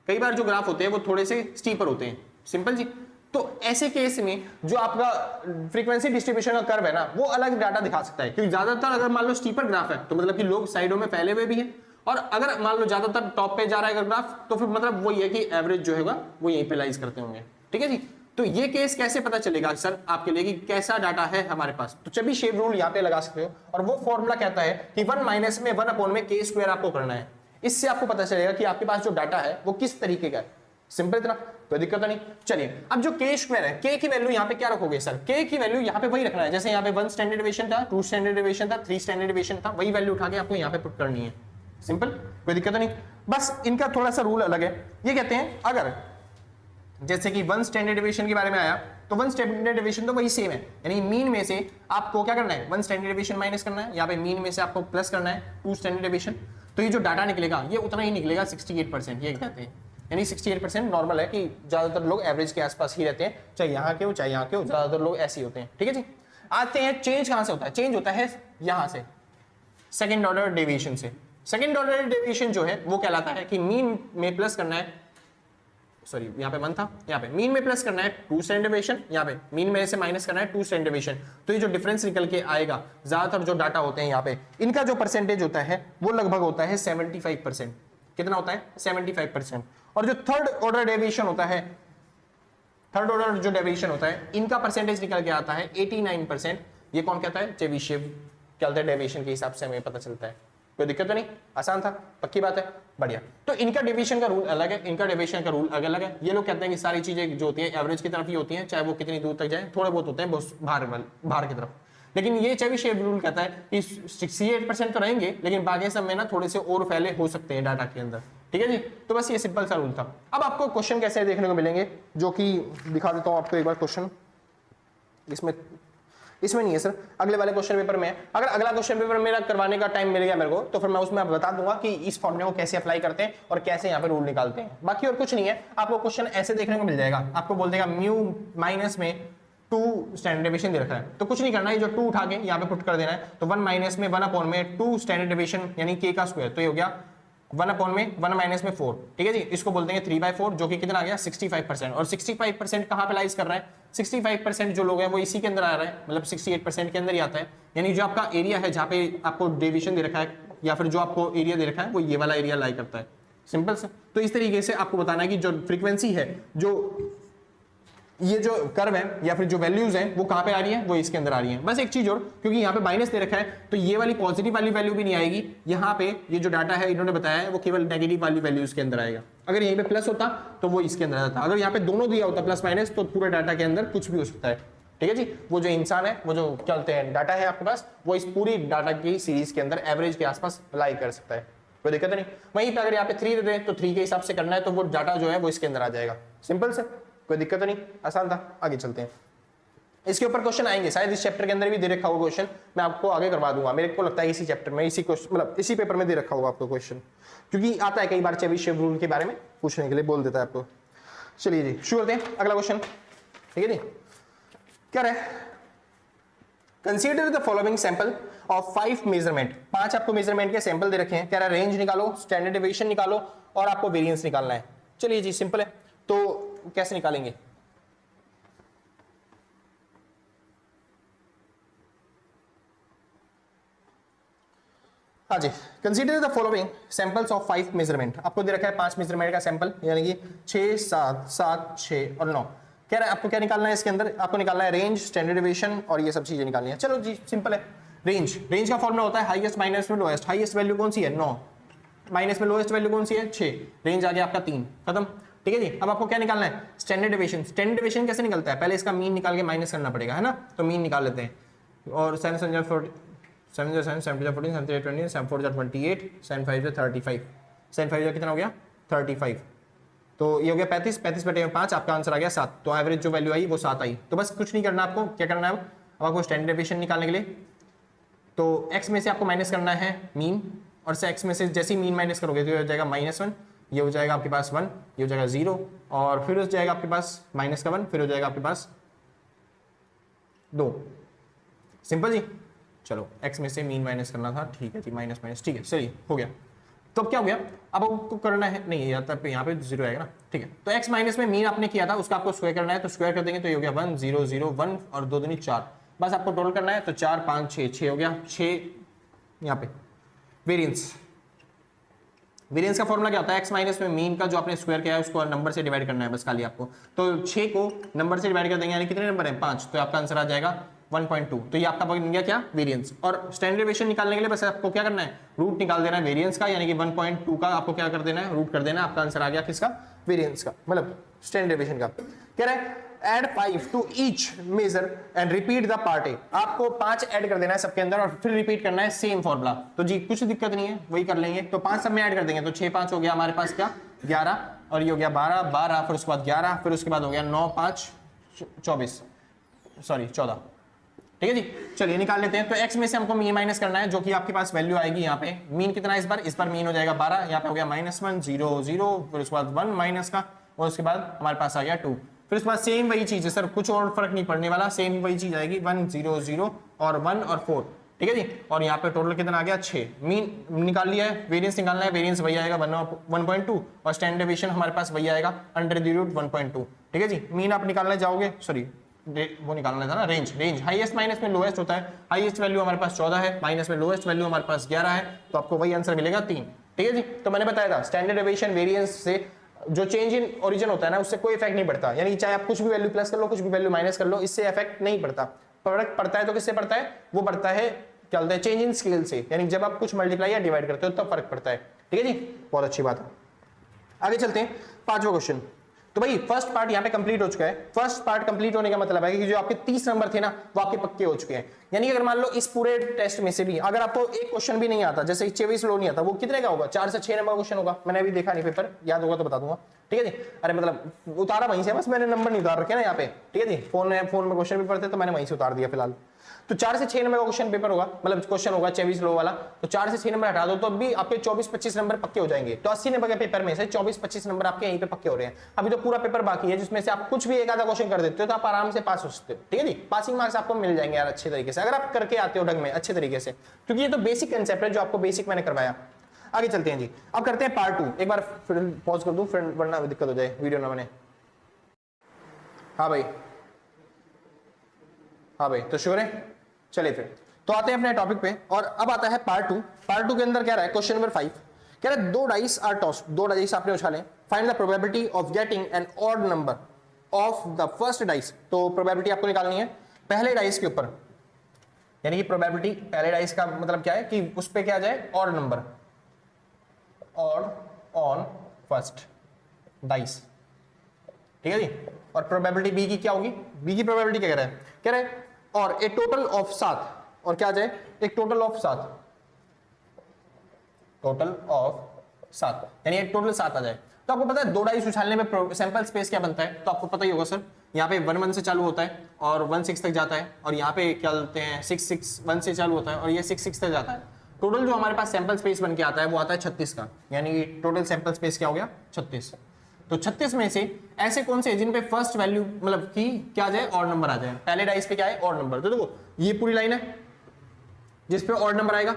Speaker 1: कई बार जो ग्राफ होते हैं वो थोड़े से स्टीपर होते हैं। सिंपल जी। तो ऐसे केस में जो आपका फ्रीक्वेंसी डिस्ट्रीब्यूशन का कर्व है ना वो अलग डाटा दिखा सकता है, क्योंकि ज्यादातर अगर मान लो स्टीपर ग्राफ है तो मतलब कि लोग साइडों में फैले हुए भी हैं, और अगर मान लो ज्यादातर टॉप पे जा रहा है अगर ग्राफ तो फिर मतलब वही है कि एवरेज जो होगा वो यहीं पे लाइज करते होंगे। ठीक है जी। तो ये केस कैसे पता चलेगा सर आपके लिए कि कैसा डाटा है हमारे पास, तो चेबीशेव रूल यहाँ पे लगा सकते हो, और वो फॉर्मूला कहता है कि 1 माइनस में 1 अपॉन में k स्क्वायर आपको करना है। इससे आपको पता चलेगा कि आपके पास जो डाटा है वो किस तरीके का है। सिंपल इतना, कोई दिक्कत नहीं। चलिए अब जो k स्क्वायर है, k की वैल्यू यहाँ पे क्या रखोगे सर, k की वैल्यू यहाँ पे वही रखना है जैसे यहाँ पे 1 स्टैंडर्ड डेविएशन था, 2 स्टैंडर्ड डेविएशन था, 3 स्टैंडर्ड डेविएशन था, वही वैल्यू उठा के आपको यहाँ पे पुट करनी है। सिंपल, कोई दिक्कत नहीं। बस इनका थोड़ा सा रूल अलग है। ये कहते हैं अगर जैसे कि 1 स्टैंडर्ड डेविएशन के बारे में आया तो 1 स्टैंडर्ड डेविएशन तो वही सेम है, यानी मीन में से आपको क्या करना है 1 स्टैंडर्ड डेविएशन माइनस करना है, यहाँ पे मीन में से आपको प्लस करना है 2 स्टैंडर्ड डेविएशन। तो ये जो डाटा निकलेगा ये उतना ही निकलेगा 68%, ये कहते हैं। यानी 68% नॉर्मल है कि ज्यादातर लोग एवरेज के आसपास ही रहते हैं, चाहे यहाँ के हो चाहे यहाँ के हो, ज्यादातर लोग ऐसे ही होते हैं। ठीक है जी। आते हैं चेंज कहां से होता है, चेंज होता है यहां से सेकंड ऑर्डर डेविएशन से। सेकंड ऑर्डर डेविएशन जो है वो कहलाता है कि मीन में प्लस करना है, सॉरी यहाँ पे 1 था, यहाँ पे मीन में प्लस करना है 2 स्टैंडर्ड डेविएशन, यहाँ पे मीन में से माइनस करना है 2 स्टैंडर्ड डेविएशन। तो ये जो डिफरेंस निकल के आएगा, ज्यादातर जो डाटा होते हैं यहाँ पे इनका जो परसेंटेज होता है वो लगभग होता है 75%। कितना होता है 75%। और जो थर्ड ऑर्डर डेविएशन होता है, थर्ड ऑर्डर जो डेविएशन होता है इनका परसेंटेज निकल के आता है 89%। ये कौन कहता है, चेबीशेव कहता है, डेविएशन के हिसाब से हमें पता चलता है। कोई दिक्कत तो नहीं, आसान था, पक्की बात है, बढ़िया। तो इनका डेविएशन का रूल अलग है, इनका डेविएशन का रूल अलग है। ये लोग कहते हैं कि सारी चीजें जो होती है एवरेज की तरफ ही होती हैं, चाहे वो कितनी दूर तक जाए, थोड़े बहुत होते हैं बाहर की तरफ। लेकिन ये चेबीशेव रूल कहता है कि 68% तो रहेंगे लेकिन बाकी सब में ना थोड़े से और फैले हो सकते हैं डाटा के अंदर। ठीक है जी। तो बस ये सिंपल सा रूल था। अब आपको क्वेश्चन कैसे देखने को मिलेंगे, जो कि दिखा देता हूं आपको एक बार क्वेश्चन। इसमें नहीं है सर, अगले वाले क्वेश्चन पेपर में है। अगर अगला क्वेश्चन पेपर मेरा करवाने का टाइम मिल गया मेरे को तो फिर मैं उसमें बता दूंगा कि इस फॉर्मूले को कैसे अप्लाई करते हैं और कैसे यहाँ पे रूल निकालते हैं। बाकी और कुछ नहीं है, आपको क्वेश्चन ऐसे देखने को मिल जाएगा। आपको बोल देगा म्यू माइनस में 2 स्टैंडर्ड डेविएशन दे रखा है, तो कुछ नहीं करना है, ये जो 2 उठा के यहाँ पे पुट कर देना है। तो 1 माइनस में 1 अपॉन में 2 स्टैंडर्ड डेविएशन यानी k का स्क्वायर, तो ये हो गया 1 अपॉन में 1 माइनस में 4। ठीक है जी। इसको बोल देंगे 3/4, जो कि कितना आ गया 65%। और 65% कहां पे लाइज कर रहा है, 65% जो लोग हैं वो इसी के अंदर आ रहा है, मतलब 68% के अंदर ही आता है। यानी जो आपका एरिया है जहां पे आपको डेविएशन दे रखा है या फिर जो आपको एरिया दे रखा है वो ये वाला एरिया लाई करता है। सिंपल से। तो इस तरीके से आपको बताना है कि जो फ्रीक्वेंसी है, जो ये जो कर्व है या फिर जो वैल्यूज हैं वो कहां पे आ रही है, वो इसके अंदर आ रही है। बस एक चीज और, क्योंकि यहाँ पे माइनस दे रखा है तो ये वाली पॉजिटिव वाली वैल्यू भी नहीं आएगी। यहाँ पे ये जो डाटा है इन्होंने बताया है वो केवल नेगेटिव वाली वैल्यूज के अंदर आएगा। अगर यहीं पे प्लस होता तो वो इसके अंदर आता। अगर यहाँ पे दोनों दिया होता प्लस माइनस तो पूरे डाटा के अंदर कुछ भी हो सकता है। ठीक है जी। वो जो इंसान है, वो जो क्या बोलते हैं डाटा है आपके पास, वो इस पूरी डाटा की सीरीज के अंदर एवरेज के आसपास लाई कर सकता है। कोई दिक्कत नहीं। वहीं पे अगर यहाँ पे 3 दे दें तो 3 के हिसाब से करना है तो वो डाटा जो है वो इसके अंदर आ जाएगा। सिंपल से, कोई दिक्कत नहीं, आसान था। आगे चलते हैं। इसके ऊपर क्वेश्चन आएंगे शायद, इस चैप्टर के अंदर भी दे रखा होगा क्वेश्चन, मैं आपको आगे करवा दूंगा, मेरे को लगता है इसी चैप्टर में, इसी क्वेश्चन मतलब इसी पेपर में दे रखा होगा आपको क्वेश्चन, क्योंकि आता है कई बार चेबीशेव रूल के बारे में पूछने के लिए बोल देता है आपको। चलिए जी शुरू करते हैं अगला क्वेश्चन, ठीक है जी। क्या है, consider the following sample of 5 measurement, 5 आपको मेजरमेंट के सैंपल दे रखे हैं, कह रहा है रेंज निकालो, स्टैंडर्ड डेविएशन निकालो और आपको वेरिएंस निकालना है। चलिए जी सिंपल है, तो कैसे निकालेंगे, हाँ जी, consider the following samples of 5 measurement, आपको दे रखा है 5 मेजरमेंट का सैंपल, यानी कि 6, 7, 7, 6 और 9। कह रहा है आपको क्या निकालना है इसके अंदर, आपको निकालना है रेंज, स्टैंडर्ड डेविएशन और ये सब चीजें निकालनी है। चलो जी सिंपल है, रेंज का फॉर्मूला होता है हाईएस्ट माइनस में लोएस्ट, हाईएस्ट वैल्यू कौन सी है 9, माइनस में लोएस्ट वैल्यू कौन सी है 6, रेंज आ गया आपका 3, खत्म, ठीक है जी। अब आपको क्या निकालना है, स्टैंडर्ड डेविएशन। स्टैंडर्ड डेविएशन कैसे निकलता है, पहले इसका मीन निकाल के माइनस करना पड़ेगा, है ना, तो मीन निकाल लेते हैं। और 7 7 14 7 7 7 14 7 8 20 7 4 28 7 5 35, 7 5 कितना हो गया 35, तो ये हो गया 35, 35 बटे 5, आपका आंसर आ गया 7, तो एवरेज जो वैल्यू आई वो 7 आई। तो बस कुछ नहीं करना आपको, क्या करना है अब आपको स्टैंडर्ड डेविएशन निकालने के लिए, तो x में से आपको माइनस करना है मीन, और से x में से जैसे ही मीन माइनस करोगे तो ये हो जाएगा -1, ये हो जाएगा आपके पास 1, ये हो जाएगा 0, और फिर हो जाएगा आपके पास माइनस का 1, फिर हो जाएगा आपके पास 2। सिंपल जी, चलो x में से मीन माइनस करना था, ठीक है जी, माइनस माइनस, ठीक है चलिए हो गया। तो अब क्या हो गया, अब आपको करना है, नहीं यहाँ पे 0 आएगा ना, ठीक है, तो x माइनस में मीन आपने किया था उसका आपको स्क्वायर करना है, तो स्क्वायर कर देंगे तो ये हो गया 1 0 0 1 और 2 दूनी 4, बस आपको टोटल करना है, तो 4 5 6 6 हो गया 6। यहाँ पे वेरिएंस का फॉर्मूला क्या होता है, x माइनस में मीन का जो आपने स्क्वायर किया है उसको नंबर से डिवाइड करना है बस खाली आपको, तो 6 को नंबर से डिवाइड कर देंगे, यानी कितने नंबर है 5, तो आपका आंसर आ जाएगा 1.2, तो ये आपका बन गया क्या वेरिएंस। और स्टैंडर्ड डेविएशन निकालने के लिए बस आपको क्या करना है, रूट निकाल देना है वेरिएंस का, यानी कि 1.2 का आपको क्या कर देना है, रूट कर देना है, आपका आंसर आ गया किसका, वेरिएंस का, मतलब स्टैंडर्ड डेविएशन का। कह रहा है add 5 to each measure and repeat the part A, आपको 5 ऐड कर देना है सबके अंदर और फिर रिपीट करना है सेम फॉर्मूला, तो जी कुछ दिक्कत नहीं है वही कर लेंगे, तो 5 सब में ऐड कर देंगे, तो 6 5 हो गया हमारे पास क्या 11, और ये हो गया 12 12, फिर उसके बाद 11, फिर उसके बाद हो गया 9 5 24, सॉरी 14, ठीक है जी। चलिए निकाल लेते हैं, तो x में से हमको मीन माइनस करना है, जो कि आपके पास वैल्यू आएगी यहाँ पे, मीन कितना है इस बार मीन हो जाएगा 12, यहाँ पे हो गया -1 0 0, फिर उसके बाद 1 माइनस का, और उसके बाद हमारे पास आ गया 2, फिर उसके बाद सेम वही चीज है सर, कुछ और फर्क नहीं पड़ने वाला, सेम वही चीज आएगी 1 0 0 और 1 और 4, ठीक है जी। और यहाँ पे टोटल कितना आ गया 6, मीन निकाल लिया है, वेरिएंस निकालना है, वेरिएंस वही आएगा 1.2 और स्टैंडर्ड डेविएशन हमारे पास वही आएगा √1.2, ठीक है जी। मीन आप निकालने जाओगे, सॉरी वो निकालना था ना, रेंज हाईएस्ट माइनस में लोएस्ट होता है, हाईएस्ट वैल्यू हमारे पास 14 है, माइनस में लोएस्ट वैल्यू हमारे पास 11 है, तो आपको वही आंसर मिलेगा 3, ठीक है जी। तो मैंने बताया था स्टैंडर्ड डेविएशन वेरिएंस से जो चेंज इन ओरिजिन होता है ना उससे कोई इफेक्ट नहीं पड़ता, यानी चाहे आप कुछ भी वैल्यू प्लस कर लो कुछ भी वैल्यू माइनस कर लो, इससे इफेक्ट नहीं पड़ता, फर्क पड़ता है तो किससे पड़ता है, वो पड़ता है क्या बोलते हैं चेंज इन स्केल से, यानी जब आप कुछ मल्टीप्लाई या डिवाइड करते हो तब फर्क पड़ता है, ठीक है जी, बहुत अच्छी बात है। आगे चलते हैं, 5वां क्वेश्चन। तो भाई फर्स्ट पार्ट यहाँ पे कंप्लीट हो चुका है, फर्स्ट पार्ट कंप्लीट होने का मतलब है कि जो आपके 30 नंबर थे ना वो आपके पक्के हो चुके हैं, यानी कि अगर मान लो इस पूरे टेस्ट में से भी अगर आपको एक क्वेश्चन भी नहीं आता, जैसे चेबीशेव लॉ नहीं आता, वो कितने का होगा, 4 से 6 नंबर क्वेश्चन होगा, मैंने अभी देखा नहीं पेपर, याद होगा तो बता दूंगा, ठीक है जी। अरे मतलब उतारा वहीं से, बस मैंने नंबर नहीं उतार रखे ना यहाँ पे, ठीक है जी, फोन में क्वेश्चन भी पढ़ते तो मैंने वहीं से उतार दिया फिलहाल। तो 4 से 6 नंबर का क्वेश्चन पेपर होगा, मतलब क्वेश्चन होगा चेबीशेव लॉ वाला, तो 4 से 6 नंबर हटा दो तो अभी आपके 24-25 नंबर पक्के हो जाएंगे, तो 80 नंबर के पेपर में से 24-25 नंबर आपके यहीं पे पक्के हो रहे हैं। अभी तो पूरा पेपर बाकी है जिसमें से आप कुछ भी एक आधा क्वेश्चन कर देते हो तो आप आराम से पास हो सकते हो, ठीक है जी, पासिंग मार्क्स आपको मिल जाएंगे यार अच्छे तरीके से, अगर आप करके आते हो ढंग में अच्छे तरीके से, क्योंकि ये तो बेसिक कंसेप्ट है जो आपको बेसिक मैंने करवाया। आगे चलते हैं जी, अब करते हैं पार्ट 2, एक बार फिर पॉज कर दूं फिर वरना दिक्कत हो जाए वीडियो ना बने। हाँ भाई तो श्योर है, चलिए फिर तो आते हैं अपने टॉपिक पे, और अब आता है पार्ट 2। पार्ट 2 के अंदर क्या रहा है, क्वेश्चन नंबर 5 कह रहा है 2 डाइस आर टॉस्ड, 2 डाइस आपने उछाले, find the probability of getting an odd number of the first dice, तो प्रोबेबिलिटी आपको निकालनी है पहले डाइस के ऊपर, यानी कि प्रोबेबिलिटी पहले डाइस का मतलब क्या है कि उस पे क्या आ जाए odd number, odd on first dice, ठीक है जी। और प्रोबेबिलिटी बी की क्या होगी, बी की प्रोबेबिलिटी क्या कह रहा है और ए टोटल ऑफ 7, और क्या आ जाए एक टोटल ऑफ 7, टोटल ऑफ 7 यानी एक टोटल 7 आ जाए। तो आपको पता है 2 डाइस उछालने में सैंपल स्पेस क्या बनता है, तो आपको पता ही होगा सर, यहाँ पे 1 1 से चालू होता है और 1 6 तक जाता है, और यहाँ पे क्या बोलते हैं 6 6 1 से चालू होता है और ये 6 6 तक जाता है। टोटल जो हमारे पास सैंपल स्पेस बन के आता है वो आता है 36 का, यानी कि टोटल सैंपल स्पेस क्या हो गया 36। तो 36 में से ऐसे कौन से जिन पे फर्स्ट वैल्यू मतलब की क्या आ जाए ऑड नंबर आ जाए, पहले डाइस पे क्या है ऑड नंबर। तो देखो ये पूरी लाइन है जिस पे ऑड नंबर आएगा,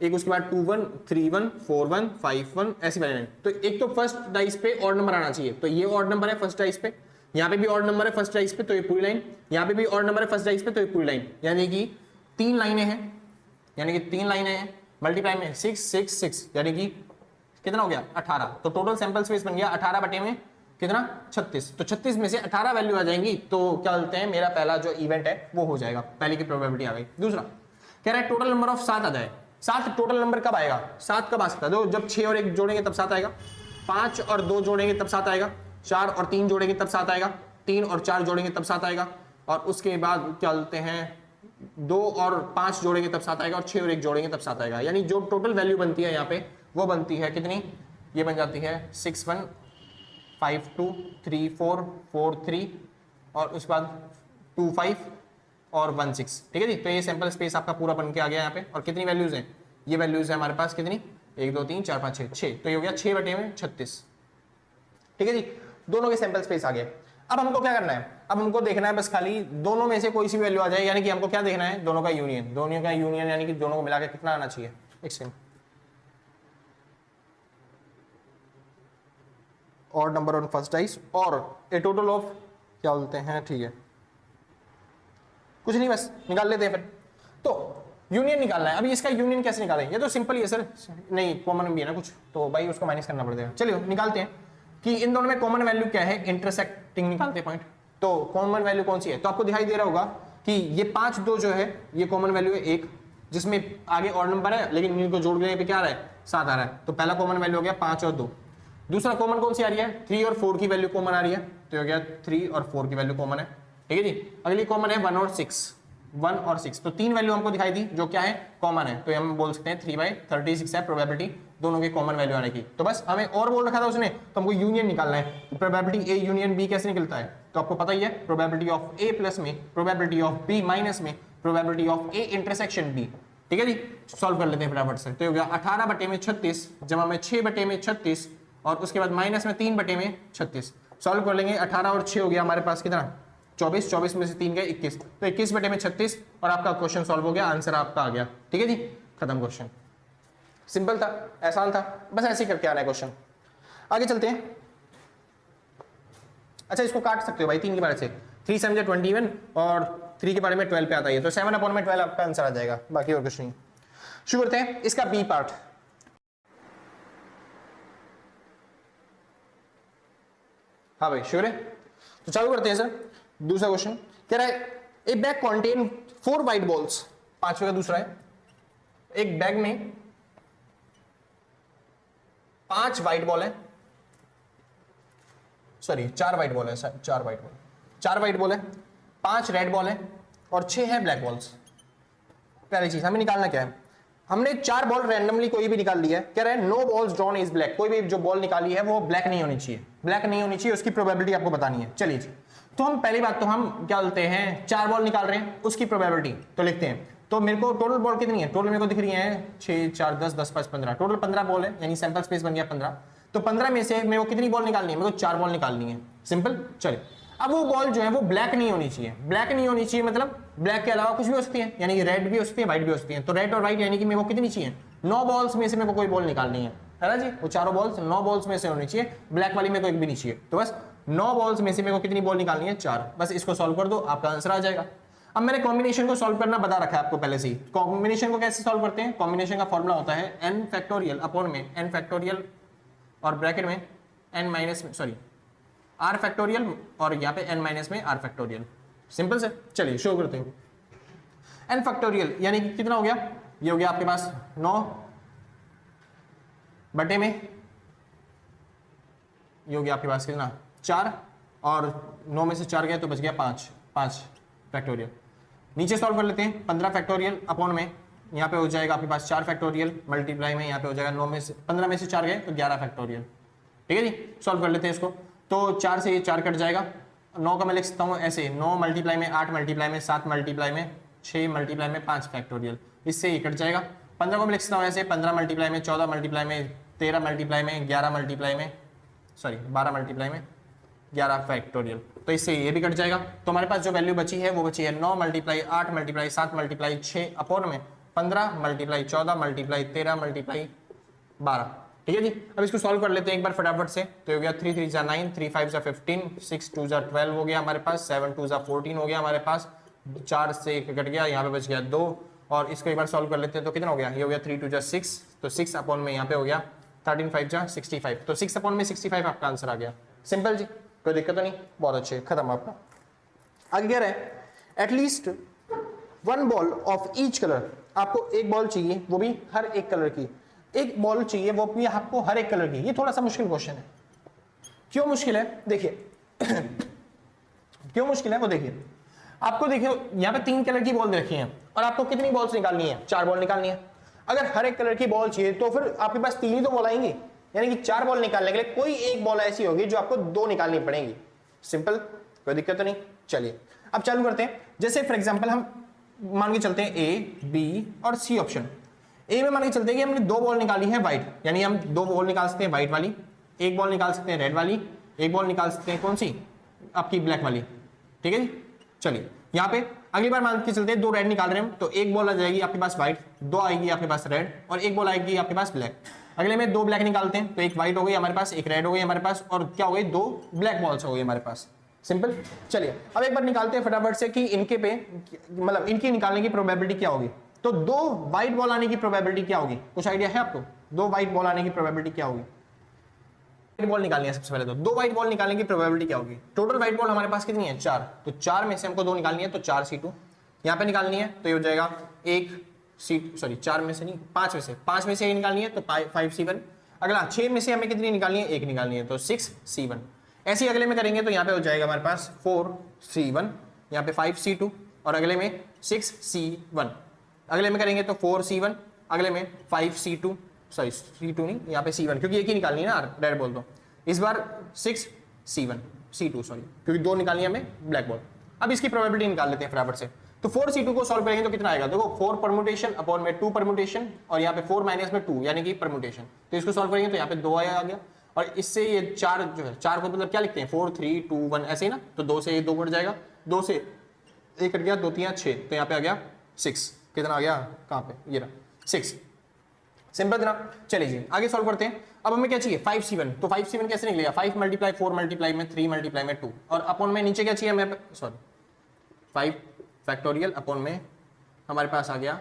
Speaker 1: एक उसके बाद 2 1 3 1 4 1 5 1 ऐसी वाली लाइन। तो एक तो फर्स्ट डाइस पे ऑड नंबर आना चाहिए, तो ये ऑड नंबर है फर्स्ट डाइस पे, यहाँ पे भी ऑड नंबर है फर्स्ट डाइस पे तो ये पूरी लाइन, यहाँ पे भी ऑड नंबर है फर्स्ट डाइस पे तो ये पूरी लाइन, यानी कि 3 लाइनें हैं, यानी कि 3 लाइनें हैं मल्टीप्लाई में 6 6 6 यानी कि कितना हो गया 18। तो टोटल सैंपल स्पेस बन गया 18 बटे में कितना 36। तो 36 में से 18 वैल्यू आ जाएंगी, तो क्या बोलते हैं मेरा पहला जो इवेंट है वो हो जाएगा, पहले की प्रोबेबिलिटी आ गई। दूसरा कह रहा है टोटल नंबर ऑफ 7 आ जाए। 7 टोटल नंबर कब आएगा, 7 कब आ सकता है, जब 6 और 1 जोड़ेंगे तब 7 आएगा, 5 और 2 जोड़ेंगे तब 7 आएगा, 4 और 3 जोड़ेंगे तब 7 आएगा, 3 और 4 जोड़ेंगे तब 7 आएगा, और उसके बाद क्या बोलते हैं 2 और 5 जोड़ेंगे तब 7 आएगा, और 6 और 1 जोड़ेंगे तब 7 आएगा। यानी जो टोटल वैल्यू बनती है यहाँ पे वो बनती है कितनी, ये बन जाती है 6 1 5 2 3 4 4 3 और उसके बाद 2 5 और 1 6। ठीक है जी। तो ये सैंपल स्पेस आपका पूरा बन के आ गया यहाँ पे। और कितनी वैल्यूज हैं, ये वैल्यूज है हमारे पास कितनी 1 2 3 4 5 6 6, तो ये हो गया 6 बटे में 36। ठीक है जी, दोनों के सैंपल स्पेस आ गए। अब हमको क्या करना है, अब हमको देखना है बस खाली दोनों में से कोई सी वैल्यू आ जाए, यानी कि हमको क्या देखना है दोनों का यूनियन, दोनों का यूनियन यानी कि दोनों को मिलाकर कितना आना चाहिए। एक सेकंड, और नंबर ऑन फर्स्ट डाइस और ए टोटल ऑफ क्या बोलते हैं, ठीक है कुछ नहीं बस निकाल लेते हैं फिर। तो यूनियन निकालना है। अभी इसका यूनियन कैसे निकालें, ये तो सिंपल ही है सर, नहीं कॉमन भी है ना कुछ, तो भाई उसको माइनस करना पड़ेगा। चलिए निकालते हैं कि इन दोनों में कॉमन वैल्यू क्या है, इंटरसेक्टिंग निकालते हैं पॉइंट। तो कॉमन वैल्यू कौन सी है, तो आपको दिखाई दे रहा होगा कि ये 5 2 जो है ये कॉमन वैल्यू है 1, जिसमें आगे और नंबर है लेकिन इनको जोड़ देने पे क्या आ रहा है 7 आ रहा है। तो पहला कॉमन वैल्यू हो गया 5 और 2। दूसरा कॉमन कौन सी आ रही है, 3 और 4 की वैल्यू कॉमन आ रही है, तो हो गया 3 और 4 की वैल्यू कॉमन है। ठीक है जी। अगली कॉमन है 1 और 6, 1 और 6, तो 3 वैल्यू हमको दिखाई दी जो क्या है कॉमन है, तो हम बोल सकते हैं 3/36 है प्रोबेबिलिटी दोनों के कॉमन वैल्यू आने की। तो बस हमें और बोल रखा था उसने, तो हमको यूनियन निकालना है। प्रोबेबिलिटी ए यूनियन बी कैसे निकलता है, तो आपको पता ही है, प्रोबेबिलिटी ऑफ ए प्लस में, प्रोबेबिलिटी ऑफ बी माइनस में, probability of A intersection B. ठीक है जी, सॉल्व कर लेते हैं फटाफट से। तो हो गया 18 बटे में 36 जमा में 6 बटे में 36 और उसके बाद माइनस में 3 बटे में 36। सॉल्व कर लेंगे, 18 और 6 हो गया हमारे पास कितना 24, 24 में से 3 गए 21, तो 21 बटे में 36 और आपका क्वेश्चन सॉल्व हो गया, आंसर आपका आ गया। ठीक है जी, खत्म क्वेश्चन। सिंपल था, आसान था, बस ऐसे ही करके आना है क्वेश्चन। आगे चलते हैं। अच्छा इसको काट सकते हो भाई 3 के बारे से, 3 समझे 21 और 3 के बारे में 12 पे आता है, तो 7/12 आपका आंसर आ जाएगा, बाकी और कुछ नहीं। शुरू करते हैं इसका बी पार्ट। हाँ भाई शुरू है, तो चालू करते हैं सर। दूसरा क्वेश्चन कह रहा है a bag contain 4 white balls, 5वें का दूसरा है, एक बैग में 5 व्हाइट बॉल है, सॉरी 4 व्हाइट बॉल है, 4 व्हाइट बॉल है, 5 रेड बॉल है और 6 है ब्लैक बॉल्स। पहली चीज हमें निकालना क्या है, हमने 4 बॉल रैंडमली कोई भी निकाल लिया है। कह रहा है no balls drawn is black, कोई भी जो बॉल निकाली है वो ब्लैक नहीं होनी चाहिए, ब्लैक नहीं होनी चाहिए, उसकी प्रोबेबिलिटी आपको बतानी है। चलिए जी, तो हम पहली बात तो हम क्या बोलते हैं 4 बॉल निकाल रहे हैं, उसकी प्रोबेबिलिटी तो लिखते हैं। तो मेरे को टोटल बॉल कितनी है, टोटल मेरे को दिख रही है 6 4 10 10 5 15, टोटल 15 बॉल है, यानी सैंपल स्पेस बन गया 15। तो 15 में से मेरे को कितनी बॉल निकालनी है, मेरे को 4 बॉल निकालनी है, सिंपल। चलिए अब वो बॉल जो है वो ब्लैक नहीं होनी चाहिए, ब्लैक नहीं होनी चाहिए मतलब ब्लैक के अलावा कुछ भी हो सकती है, यानी कि रेड भी हो सकती है व्हाइट भी हो सकती है। तो रेड और व्हाइट यानी कि मेरे को कितनी चाहिए 9 बॉल्स में से मेरे को कोई बॉल निकालनी है ना जी, वो चारों बॉल्स 9 बॉल्स में से होनी चाहिए, ब्लैक वाली मेरे को एक भी नहीं चाहिए। तो बस 9 बॉल्स में से मेरे को कितनी बॉल निकालनी है 4, बस इसको सॉल्व कर दो आपका आंसर आ जाएगा। अब मैंने कॉम्बिनेशन को सॉल्व करना बता रखा है आपको पहले से ही। कॉम्बिनेशन को कैसे सॉल्व करते हैं, कॉम्बिनेशन का फॉर्मूला होता है n फैक्टोरियल अपॉन में n फैक्टोरियल और ब्रैकेट में n माइनस में सॉरी r फैक्टोरियल और यहाँ पे n माइनस में r फैक्टोरियल, सिंपल से। चलिए शो करते हैं। n फैक्टोरियल यानी कि कितना हो गया, ये हो गया आपके पास 9 बटे में ये हो गया आपके पास कितना 4 और 9 में से 4 गया तो बच गया 5 फैक्टोरियल। नीचे सॉल्व कर लेते हैं 15 फैक्टोरियल अपॉन में यहाँ पे हो जाएगा आपके पास 4 फैक्टोरियल मल्टीप्लाई में यहाँ पे हो जाएगा 9 में से 15 में से 4 गए तो 11 फैक्टोरियल। ठीक है जी, सॉल्व कर लेते हैं इसको। तो 4 से ये 4 कट जाएगा 9 को मैं लिख सकता हूँ ऐसे, 9 मल्टीप्लाई में 8 मल्टीप्लाई में 7 मल्टीप्लाई में 6 मल्टीप्लाई में 5 फैक्टोरियल, इससे ये कट जाएगा। 15 को मैं लिख सकता हूँ ऐसे, 15 मल्टीप्लाई में 14 मल्टीप्लाई में 13 मल्टीप्लाई में 11 मल्टीप्लाई में 12 मल्टीप्लाई में 11 फैक्टोरियल, तो इससे ये भी कट जाएगा। तो हमारे पास जो वैल्यू बची है वो बची है 9 मल्टीप्लाई 8 मल्टीप्लाई 7 मल्टीप्लाई 6 अपॉन में 15 मल्टीप्लाई 14 मल्टीप्लाई 13 मल्टीप्लाई 12। ठीक है जी, अब इसको सॉल्व कर लेते हैं एक बार फटाफट से। तो हो गया 3 3 जा 9, 3 5 जा 15, 6 2 जा 12 हो गया हमारे पास, 7 2 जा 14 हो गया हमारे पास, 4 से 1 कट गया, यहाँ पे बच गया 2, और इसको एक बार सॉल्व कर लेते हैं तो कितना हो गया, ये हो गया 3 2 जा 6, तो 6 अपॉन में यहाँ पे हो गया 13 5 जा 65, तो 6 अपॉन में 65 आपका आंसर आ गया। सिंपल जी, कोई दिक्कत तो नहीं, बहुत अच्छे, खत्म आपका। आगे कह रहा है at least 1 ball of each colour, आपको एक बॉल चाहिए वो भी हर एक कलर की, एक बॉल चाहिए वो भी आपको हर एक कलर की। ये थोड़ा सा मुश्किल क्वेश्चन है। क्यों मुश्किल है, देखिए क्यों मुश्किल है वो देखिए, आपको देखिए यहाँ पे 3 कलर की बॉल रखी है और आपको कितनी बॉल्स निकालनी है, 4 बॉल निकालनी है। अगर हर एक कलर की बॉल चाहिए तो फिर आपके पास 3 ही तो बॉल आएंगी, यानी कि 4 बॉल निकालने के लिए कोई एक बॉल ऐसी होगी जो आपको 2 निकालनी पड़ेगी। सिंपल, कोई दिक्कत तो नहीं। चलिए अब चालू करते हैं। जैसे फॉर एग्जांपल हम मान के चलते हैं ए, बी और सी ऑप्शन। ए में मान के चलते हैं कि हमने 2 बॉल निकाली है व्हाइट, यानी हम 2 बॉल निकाल सकते हैं व्हाइट वाली, एक बॉल निकाल सकते हैं रेड वाली, एक बॉल निकाल सकते हैं कौन सी, आपकी ब्लैक वाली। ठीक है जी, चलिए यहाँ पे अगली बार मान के चलते हैं 2 रेड निकाल रहे हैं, तो एक बॉल आ जाएगी आपके पास व्हाइट, 2 आएगी आपके पास रेड और एक बॉल आएगी आपके पास ब्लैक। अगले में 2 ब्लैक निकालते हैं, तो एक व्हाइट हो गई हमारे पास, एक रेड हो गई हमारे पास, और क्या हो गई 2 ब्लैक बॉल्स हो गई हमारे पास। सिंपल। चलिए अब एक बार निकालते हैं फटाफट से कि इनके पे मतलब इनकी निकालने की प्रोबेबिलिटी क्या होगी। तो 2 व्हाइट बॉल आने की प्रोबेबिलिटी क्या होगी, कुछ आइडिया है आपको? 2 व्हाइट बॉल आने की प्रोबेबिलिटी क्या होगी? बॉल निकालनी है सबसे पहले, तो 2 व्हाइट बॉल निकालने की प्रोबेबिलिटी क्या होगी? टोटल व्हाइट बॉल हमारे पास कितनी है, 4, तो 4 में से हमको 2 निकालनी है, तो 4 C2 यहाँ पे निकालनी है, तो ये हो जाएगा 4 में से नहीं 5 में से, 5 में से ये निकालनी है तो 5 C1। अगला 6 में से हमें कितनी निकालनी है, 1 निकालनी है, तो 6 C1। ऐसे ही अगले में करेंगे तो यहाँ पे हो जाएगा हमारे पास 4 C1, यहाँ पे 5 C2 और अगले में 6 C1। अगले में करेंगे तो 4 C1, अगले में 5 C2, सॉरी C2 नहीं यहाँ पे C1, क्योंकि एक ही निकालनी है ना रेड बॉल, तो इस बार 6 C2 सॉरी, क्योंकि 2 निकालनी है हमें ब्लैक बॉल। अब इसकी प्रोबेबिलिटी निकाल लेते हैं फटाफट से। तो 4 C2 को सॉल्व करेंगे तो कितना आएगा, देखो 4 परम्यूटेशन अपॉन में 2 परम्यूटेशन और यहाँ पे 4 माइनस में 2 यानी कि परम्यूटेशन, तो इसको सॉल्व करेंगे तो यहाँ पे 2 आ गया, और इससे ये 4 जो है 4 को मतलब क्या लिखते हैं 4 3 2 1 ऐसे ही ना, तो 2 से 2 कट जाएगा, 2 से 1 कट गया, 2 3 6, तो यहाँ पे आ गया 6। कितना आ गया, कहाँ पे, ये रहा 6। सिंपल ना। चलिए जी आगे सॉल्व करते हैं। अब हमें क्या चाहिए 5 C1, तो 5 C1 कैसे निकलेगा, 5 मल्टीप्लाई 4 मल्टीप्लाई में 3 मल्टीप्लाई में 2 और अपॉन में नीचे क्या चाहिए हमें, सॉरी 5 फैक्टोरियल अपॉन में हमारे पास आ गया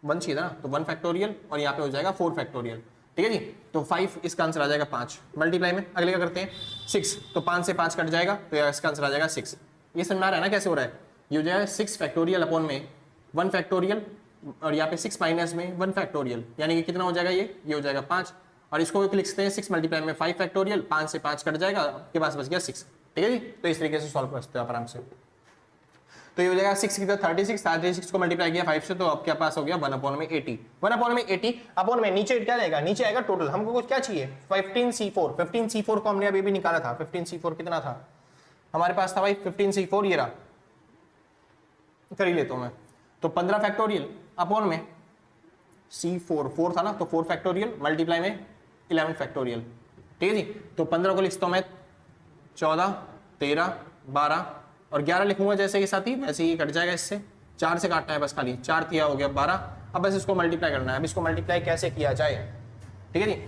Speaker 1: 1 चाहिए था ना, तो 1 फैक्टोरियल और यहाँ पे हो जाएगा 4 फैक्टोरियल। ठीक है जी, तो 5 इसका आंसर आ जाएगा 5 मल्टीप्लाई में। अगले क्या करते हैं 6, तो 5 से 5 कट जाएगा, तो इसका आंसर आ जाएगा 6। ये समझ में आ रहा है ना कैसे हो रहा है, ये हो जाएगा 6 फैक्टोरियल अपॉन में 1 फैक्टोरियल और यहाँ पे 6 माइनस में 1 फैक्टोरियल, यानी कि कितना हो जाएगा ये हो जाएगा 5, और इसको लिख सकते हैं 6 मल्टीप्लाई में 5 फैक्टोरियल, 5 से 5 कट जाएगा, आपके पास बच गया 6। ठीक है जी, तो इस तरीके से सॉल्व कर सकते हो आप आराम से। तो ये हो जाएगा 6 की 36 को मल्टीप्लाई किया 5 से, तो आपके पास हो गया 1 अपॉन में 80। 1 अपॉन में 80 अपॉन में नीचे क्या रहेगा, नीचे आएगा टोटल, हमको कुछ क्या चाहिए 15C4। 15C4 को हमने अभी भी निकाला था, 15C4 कितना था हमारे पास था भाई 15C4, ये रहा, कर ही लेता हूं मैं, तो 15 फैक्टोरियल अपॉन में C4 4 था ना, तो 4 फैक्टोरियल मल्टीप्लाई में 11 फैक्टोरियल। ठीक है जी, तो 15 को लिखता हूं मैं 14 13 12 और 11 लिखूंगा जैसे कि साथ ही वैसे ही कट जाएगा, इससे 4 से काटना है बस, खाली 4 किया हो गया 12। अब बस इसको मल्टीप्लाई करना है। अब इसको मल्टीप्लाई कैसे किया जाए, ठीक है जी,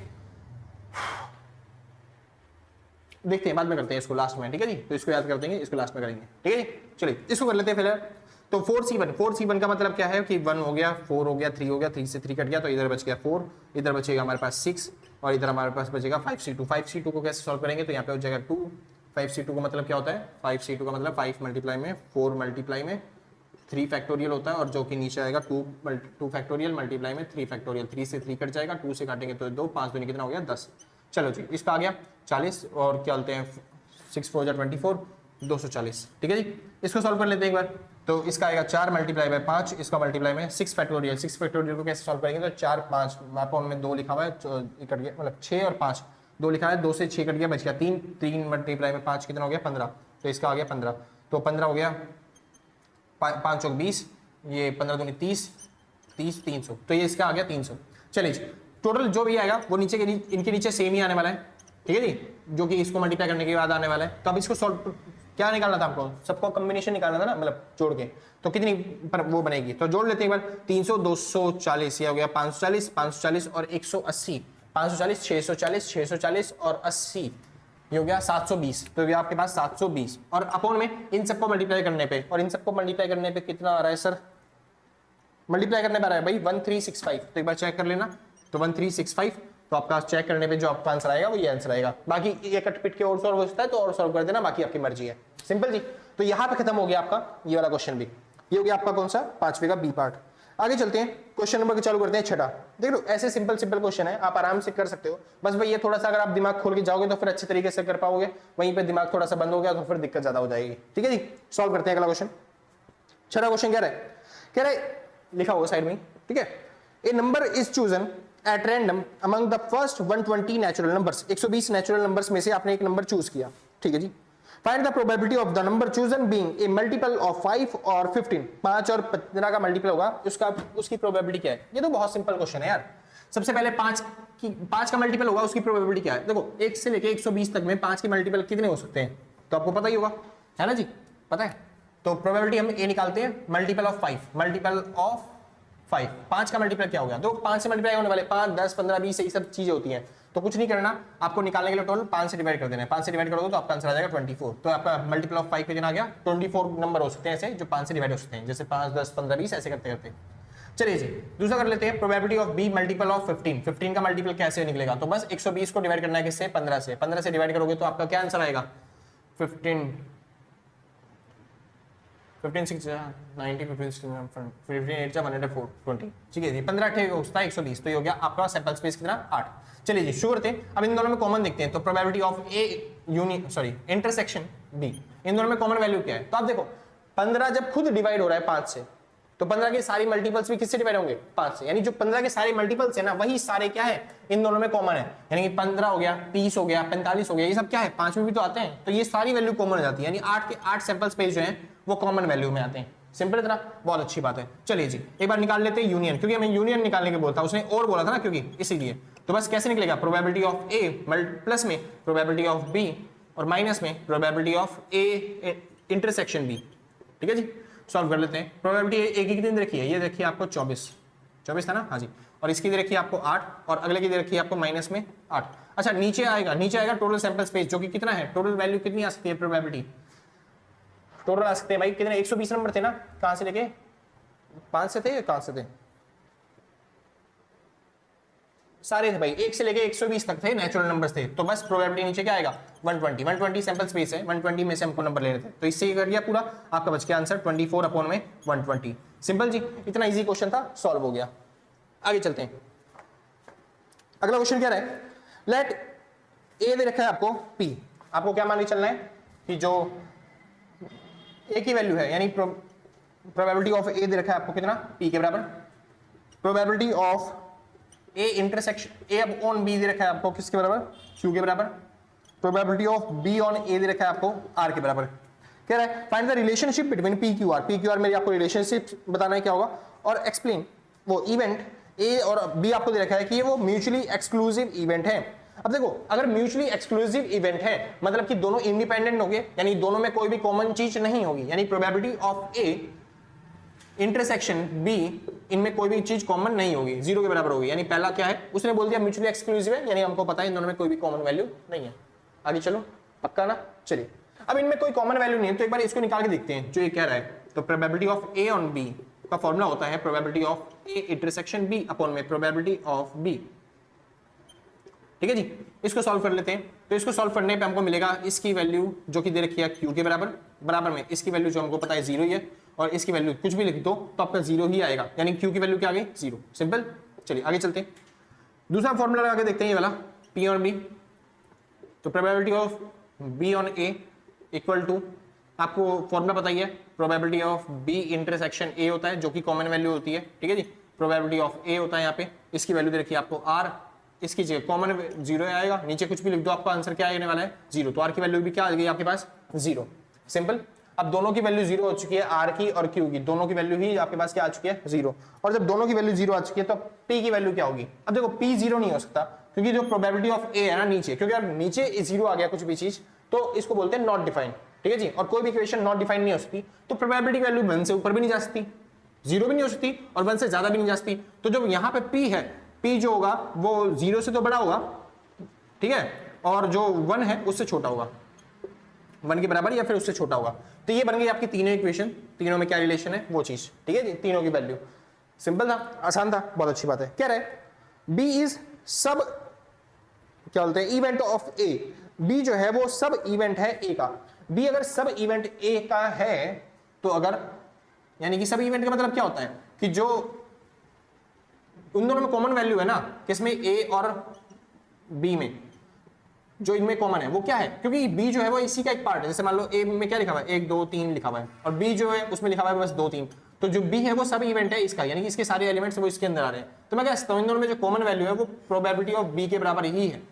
Speaker 1: देखते हैं बाद में करते हैं इसको लास्ट में। ठीक है जी, तो इसको याद कर देंगे, इसको लास्ट में करेंगे। ठीक है जी, चलिए इसको कर लेते हैं फिलहाल। तो 4C1 का मतलब क्या है कि 1 हो गया, 4 हो गया, 3 हो गया, 3 से 3 कट गया, तो इधर बच गया 4, इधर बचेगा हमारे पास 6 और इधर हमारे पास बचेगा 5C2। 5C2 को कैसे सॉल्व करेंगे, तो यहाँ पे हो जाएगा 2। 5C2 का मतलब क्या होता है, 5C2 का मतलब 5 मल्टीप्लाई में 4 मल्टीप्लाई में 3 फैक्टोरियल होता है, और जो कि नीचे आएगा 2 फैक्टोरियल मल्टीप्लाई में 3 फैक्टोरियल। 3 से 3 कट जाएगा, 2 से काटेंगे तो 2, 5 दूनी कितना हो गया 10। चलो जी, इसका आ गया 40 और क्या बोलते हैं 6 4 24 240। ठीक है जी, इसको सॉल्व कर लेते हैं एक बार। तो इसका आएगा 4 मल्टीप्लाई बाय 5, इसका मल्टीप्लाई में 6 फैक्टोरियल। 6 फैक्टोरियल को कैसे सॉल्व करेंगे, तो 4 5 अपॉन में 2 लिखा हुआ है, कट गया मतलब 6 और 5, 2 लिखा है, 2 से 6 कट गया, बच गया 3, 3 मल्टीप्लाई में 5 कितना हो गया 15, तो इसका आ गया 15, तो 15 हो गया 5 चौक 20, ये 15 दूनी 30, 30 300, तो ये इसका आ गया 300। चलिए टोटल जो भी आएगा वो नीचे के इनके नीचे सेम ही आने वाला है, ठीक है जी, जो कि इसको मल्टीप्लाई करने के बाद आने वाला है। तो अब इसको सॉल्व क्या निकालना था आपको, सबको कॉम्बिनेशन निकालना था ना, मतलब जोड़ के, तो कितनी पर वो बनेगी, तो जोड़ लेते हैं एक बार। 300 240, ये हो गया 540, 540 और 180, 540 640, 640 और 80, ये हो गया 720, तो ये आपके पास 720 और अपॉन में इन सबको मल्टीप्लाई करने पे, और इन सबको मल्टीप्लाई करने पे कितना आ रहा है सर, मल्टीप्लाई करने पे आ रहा है भाई 1365, तो एक बार चेक कर लेना, तो 1365, तो आपका चेक करने पे जो आपका आंसर आएगा वो ये आंसर आएगा। बाकी ये कट पिट के और सॉल्व हो सकता है तो और सॉल्व कर देना, बाकी आपकी मर्जी है। सिंपल जी, तो यहां पे खत्म हो गया आपका ये वाला क्वेश्चन भी, ये हो गया आपका कौन सा 5वें का बी पार्ट। आगे चलते हैं, क्वेश्चन नंबर चालू करते हैं 6। देख लो ऐसे सिंपल सिंपल क्वेश्चन है, आप आराम से कर सकते हो, बस भाई ये थोड़ा सा अगर आप दिमाग खोल के जाओगे तो फिर अच्छे तरीके से कर पाओगे, वहीं पे दिमाग थोड़ा सा बंद हो गया तो फिर दिक्कत ज्यादा हो जाएगी। ठीक है जी, सॉल्व करते हैं अगला क्वेश्चन। 6वां क्वेश्चन कह रहा है लिखा होगा साइड में, ठीक है, a number is chosen at random among the first 120 natural numbers, 120 natural numbers में से आपने एक नंबर चूज किया, ठीक है जी। Find the probability of the number chosen being a multiple of 5 और 15, 5 और 15 का मल्टीपल होगा, उसकी प्रोबेबिलिटी क्या है। ये तो बहुत सिंपल क्वेश्चन है यार। सबसे पहले 5 का मल्टीपल होगा, उसकी प्रोबेबिलिटी क्या है। देखो 1 से लेके 120 तक में 5 के मल्टीपल कितने हो सकते हैं, तो आपको पता ही होगा, है ना जी, पता है। तो प्रोबेबिलिटी हम ए निकालते हैं, मल्टीपल ऑफ 5, मल्टीपल ऑफ 5, 5 का मल्टीपल क्या हो गया, तो 5 से मल्टीप्लाई होने वाले 5 10 15 20 ये सब चीजें होती हैं, तो कुछ नहीं करना आपको, निकालने के लिए टोटल 5 से डिवाइड कर देना है, 5 से डिवाइड करोगे तो आपका आंसर आ जाएगा 24, तो आपका मल्टीपल ऑफ 5 कितना आ गया 24 नंबर हो सकते हैं ऐसे जो 5 से डिवाइड हो सकते हैं, जैसे 5 10 15 20 ऐसे करते करते। चलिए जी दूसरा कर लेते हैं, probability of be multiple of 15, 15 का मल्टीपल कैसे निकलेगा, तो बस 120 को डिवाइड करना है किससे 15 से, 15 से डिवाइड करोगे तो आपका क्या आंसर आएगा 15 15 6 90 15 15 8 120, ठीक है जी, 15 8 होता है 120, तो ये हो गया आपका सैंपल स्पेस कितना 8। चलिए जी शुरू करते हैं, अब इन दोनों में कॉमन देखते हैं, तो probability of A intersection B, इन दोनों में कॉमन वैल्यू क्या है, तो आप देखो 15 जब खुद डिवाइड हो रहा है 5 से, तो 15 के सारी मल्टीपल्स भी किससे डिवाइड होंगे 5 से, यानी जो 15 के सारे मल्टीपल्स है ना वही सारे क्या है इन दोनों में कॉमन है, यानी कि 15 हो गया 30 हो गया 45 हो गया, ये सब क्या है 5 में भी तो आते हैं, तो ये सारी वैल्यू कॉमन हो जाती है, यानी 8 के 8 सैंपल स्पेस जो है वो कॉमन वैल्यू में आते हैं। सिंपल इतना, बहुत अच्छी बात है। चलिए जी एक बार निकाल लेते हैं यूनियन, क्योंकि हमें यूनियन निकालने के बोलता, उसने और बोला था ना क्योंकि इसीलिए, तो बस कैसे निकलेगा, प्रोबेबिलिटी ऑफ ए प्लस में प्रोबेबिलिटी ऑफ बी और माइनस में probability of A intersection B, ठीक है जी। सॉल्व कर लेते हैं, प्रोबेबिलिटी ए की कितनी रखी है, ये देखिए आपको 24 था ना, हाँ जी, और इसकी दे रखी है आपको 8 और अगले की दे रखी है आपको माइनस में 8। अच्छा नीचे आएगा टोटल सैंपल स्पेस जो कि कितना है, टोटल वैल्यू कितनी आ सकती है, प्रोबेबिलिटी टोटल आ सकते हैं भाई कितने 120 नंबर थे ना, कहां से लेके 5 से थे, कहां से थे, सारे थे भाई 1 से लेके 120 तक थे नेचुरल नंबर्स थे, तो बस प्रोबेबिलिटी नीचे क्या आएगा 120 सैंपल स्पेस है, 120 में से हमको नंबर लेने थे, तो इससे कर दिया पूरा, आपका बच गया आंसर 24 अपॉन में 120। सिंपल जी, इतना इजी क्वेश्चन था, सॉल्व हो गया। आगे चलते हैं, अगला क्वेश्चन क्या है, लेट ए दे रखा है आपको पी, आपको क्या मान के चलना है कि जो ए की वैल्यू है, यानी प्रोबेबिलिटी ऑफ ए दे रखा है आपको कितना पी के बराबर, probability of A intersection A अब ऑन बी दे रखा है आपको किसके बराबर, क्यू के बराबर, प्रोबेबिलिटी ऑफ बी ऑन ए दे रखा है आपको आर के बराबर। कह रहा है find the relationship between P Q R में आपको रिलेशनशिप बताना है क्या होगा, और एक्सप्लेन वो इवेंट ए और बी आपको दे रखा है कि ये वो म्यूचुअली एक्सक्लूसिव इवेंट है। अब देखो अगर म्यूचुअली एक्सक्लूसिव इवेंट है मतलब कि दोनों इंडिपेंडेंट होंगे, यानी दोनों में कोई भी कॉमन चीज नहीं होगी, यानी probability of A intersection B इनमें कोई भी चीज कॉमन नहीं होगी, 0 के बराबर होगी, यानी पहला क्या है उसने बोल दिया म्यूचुअली एक्सक्लूसिव है, यानी हमको पता है इन दोनों में कोई भी कॉमन वैल्यू नहीं है। आगे चलो पक्का ना, चलिए अब इनमें कोई कॉमन वैल्यू नहीं है तो एक बार इसको निकाल के देखते हैं जो ये कह रहा है, तो probability of A on B का फॉर्मूला होता है probability of A intersection B upon में प्रोबेबिलिटी ऑफ बी, ठीक है जी। इसको सॉल्व कर लेते हैं, तो इसको सॉल्व करने पे हमको मिलेगा इसकी वैल्यू जो कि दे रखी है क्यू के बराबर में इसकी वैल्यू जो हमको पता है 0 ही है, और इसकी वैल्यू कुछ भी लिख दो तो आपका 0 ही आएगा, यानी क्यू की वैल्यू क्या आ गई 0। सिंपल, चलिए आगे चलते हैं, दूसरा फॉर्मूला लगा के देखते हैं ये वाला पी ऑन बी, तो probability of B on A equal to आपको फॉर्मूला पता ही है, probability of B intersection A होता है जो कि कॉमन वैल्यू होती है, ठीक है जी। प्रोबेबिलिटी ऑफ ए होता है यहाँ पे, इसकी वैल्यू दे रखी है आपको आर, इसकी जगह कॉमन 0 आएगा, नीचे कुछ भी लिख दो, आपका आंसर क्या आने वाला है 0। तो आर की वैल्यू भी क्या आ गई आपके पास 0। सिंपल। अब दोनों की वैल्यू 0 हो चुकी है, आर की और क्यू की, दोनों की वैल्यू ही आपके पास क्या आ चुकी है 0। और जब दोनों की वैल्यू 0 आ चुकी है तो पी की वैल्यू क्या होगी? अब देखो पी 0 नहीं हो सकता क्योंकि जो प्रोबेबिलिटी ऑफ ए है ना नीचे, क्योंकि अब नीचे 0 आ गया कुछ भी चीज तो इसको बोलते हैं नॉट डिफाइंड, ठीक है जी। और कोई भी इक्वेशन नॉट डिफाइंड नहीं हो सकती तो प्रोबेबिलिटी की वैल्यू 1 से ऊपर भी नहीं जा सकती, 0 भी नहीं हो सकती और 1 से ज्यादा भी नहीं जा सकती। तो जब यहाँ पे पी है, पी जो होगा वो 0 से तो बड़ा होगा, ठीक है, और जो 1 है उससे छोटा होगा, 1 के बराबर या फिर उससे छोटा होगा। तो ये बन गई आपकी तीनों इक्वेशन, तीनों में क्या रिलेशन है वो चीज, ठीक है जी, तीनों की वैल्यू। सिंपल था, आसान था, बहुत अच्छी बात है। कह रहे बी इज सब क्या बोलते हैं इवेंट ऑफ ए, बी जो है वो सब इवेंट है ए का। बी अगर सब इवेंट ए का है तो अगर, यानी कि सब इवेंट का मतलब क्या होता है कि जो उन दोनों में कॉमन वैल्यू है ना, किसमें ए और बी में, जो इनमें कॉमन है वो क्या है, क्योंकि बी जो है वो इसी का एक पार्ट है। जैसे मान लो ए में क्या लिखा हुआ है 1 2 3 लिखा हुआ है और बी जो है उसमें लिखा हुआ है बस 2 3, तो जो बी है वो सब इवेंट है इसका, यानी कि इसके सारे एलिमेंट्स वो इसके अंदर आ रहे हैं। तो मैं कह सकता हूं इन दोनों में जो कॉमन वैल्यू है वो प्रोबेबिलिटी ऑफ बी के बराबर ही है।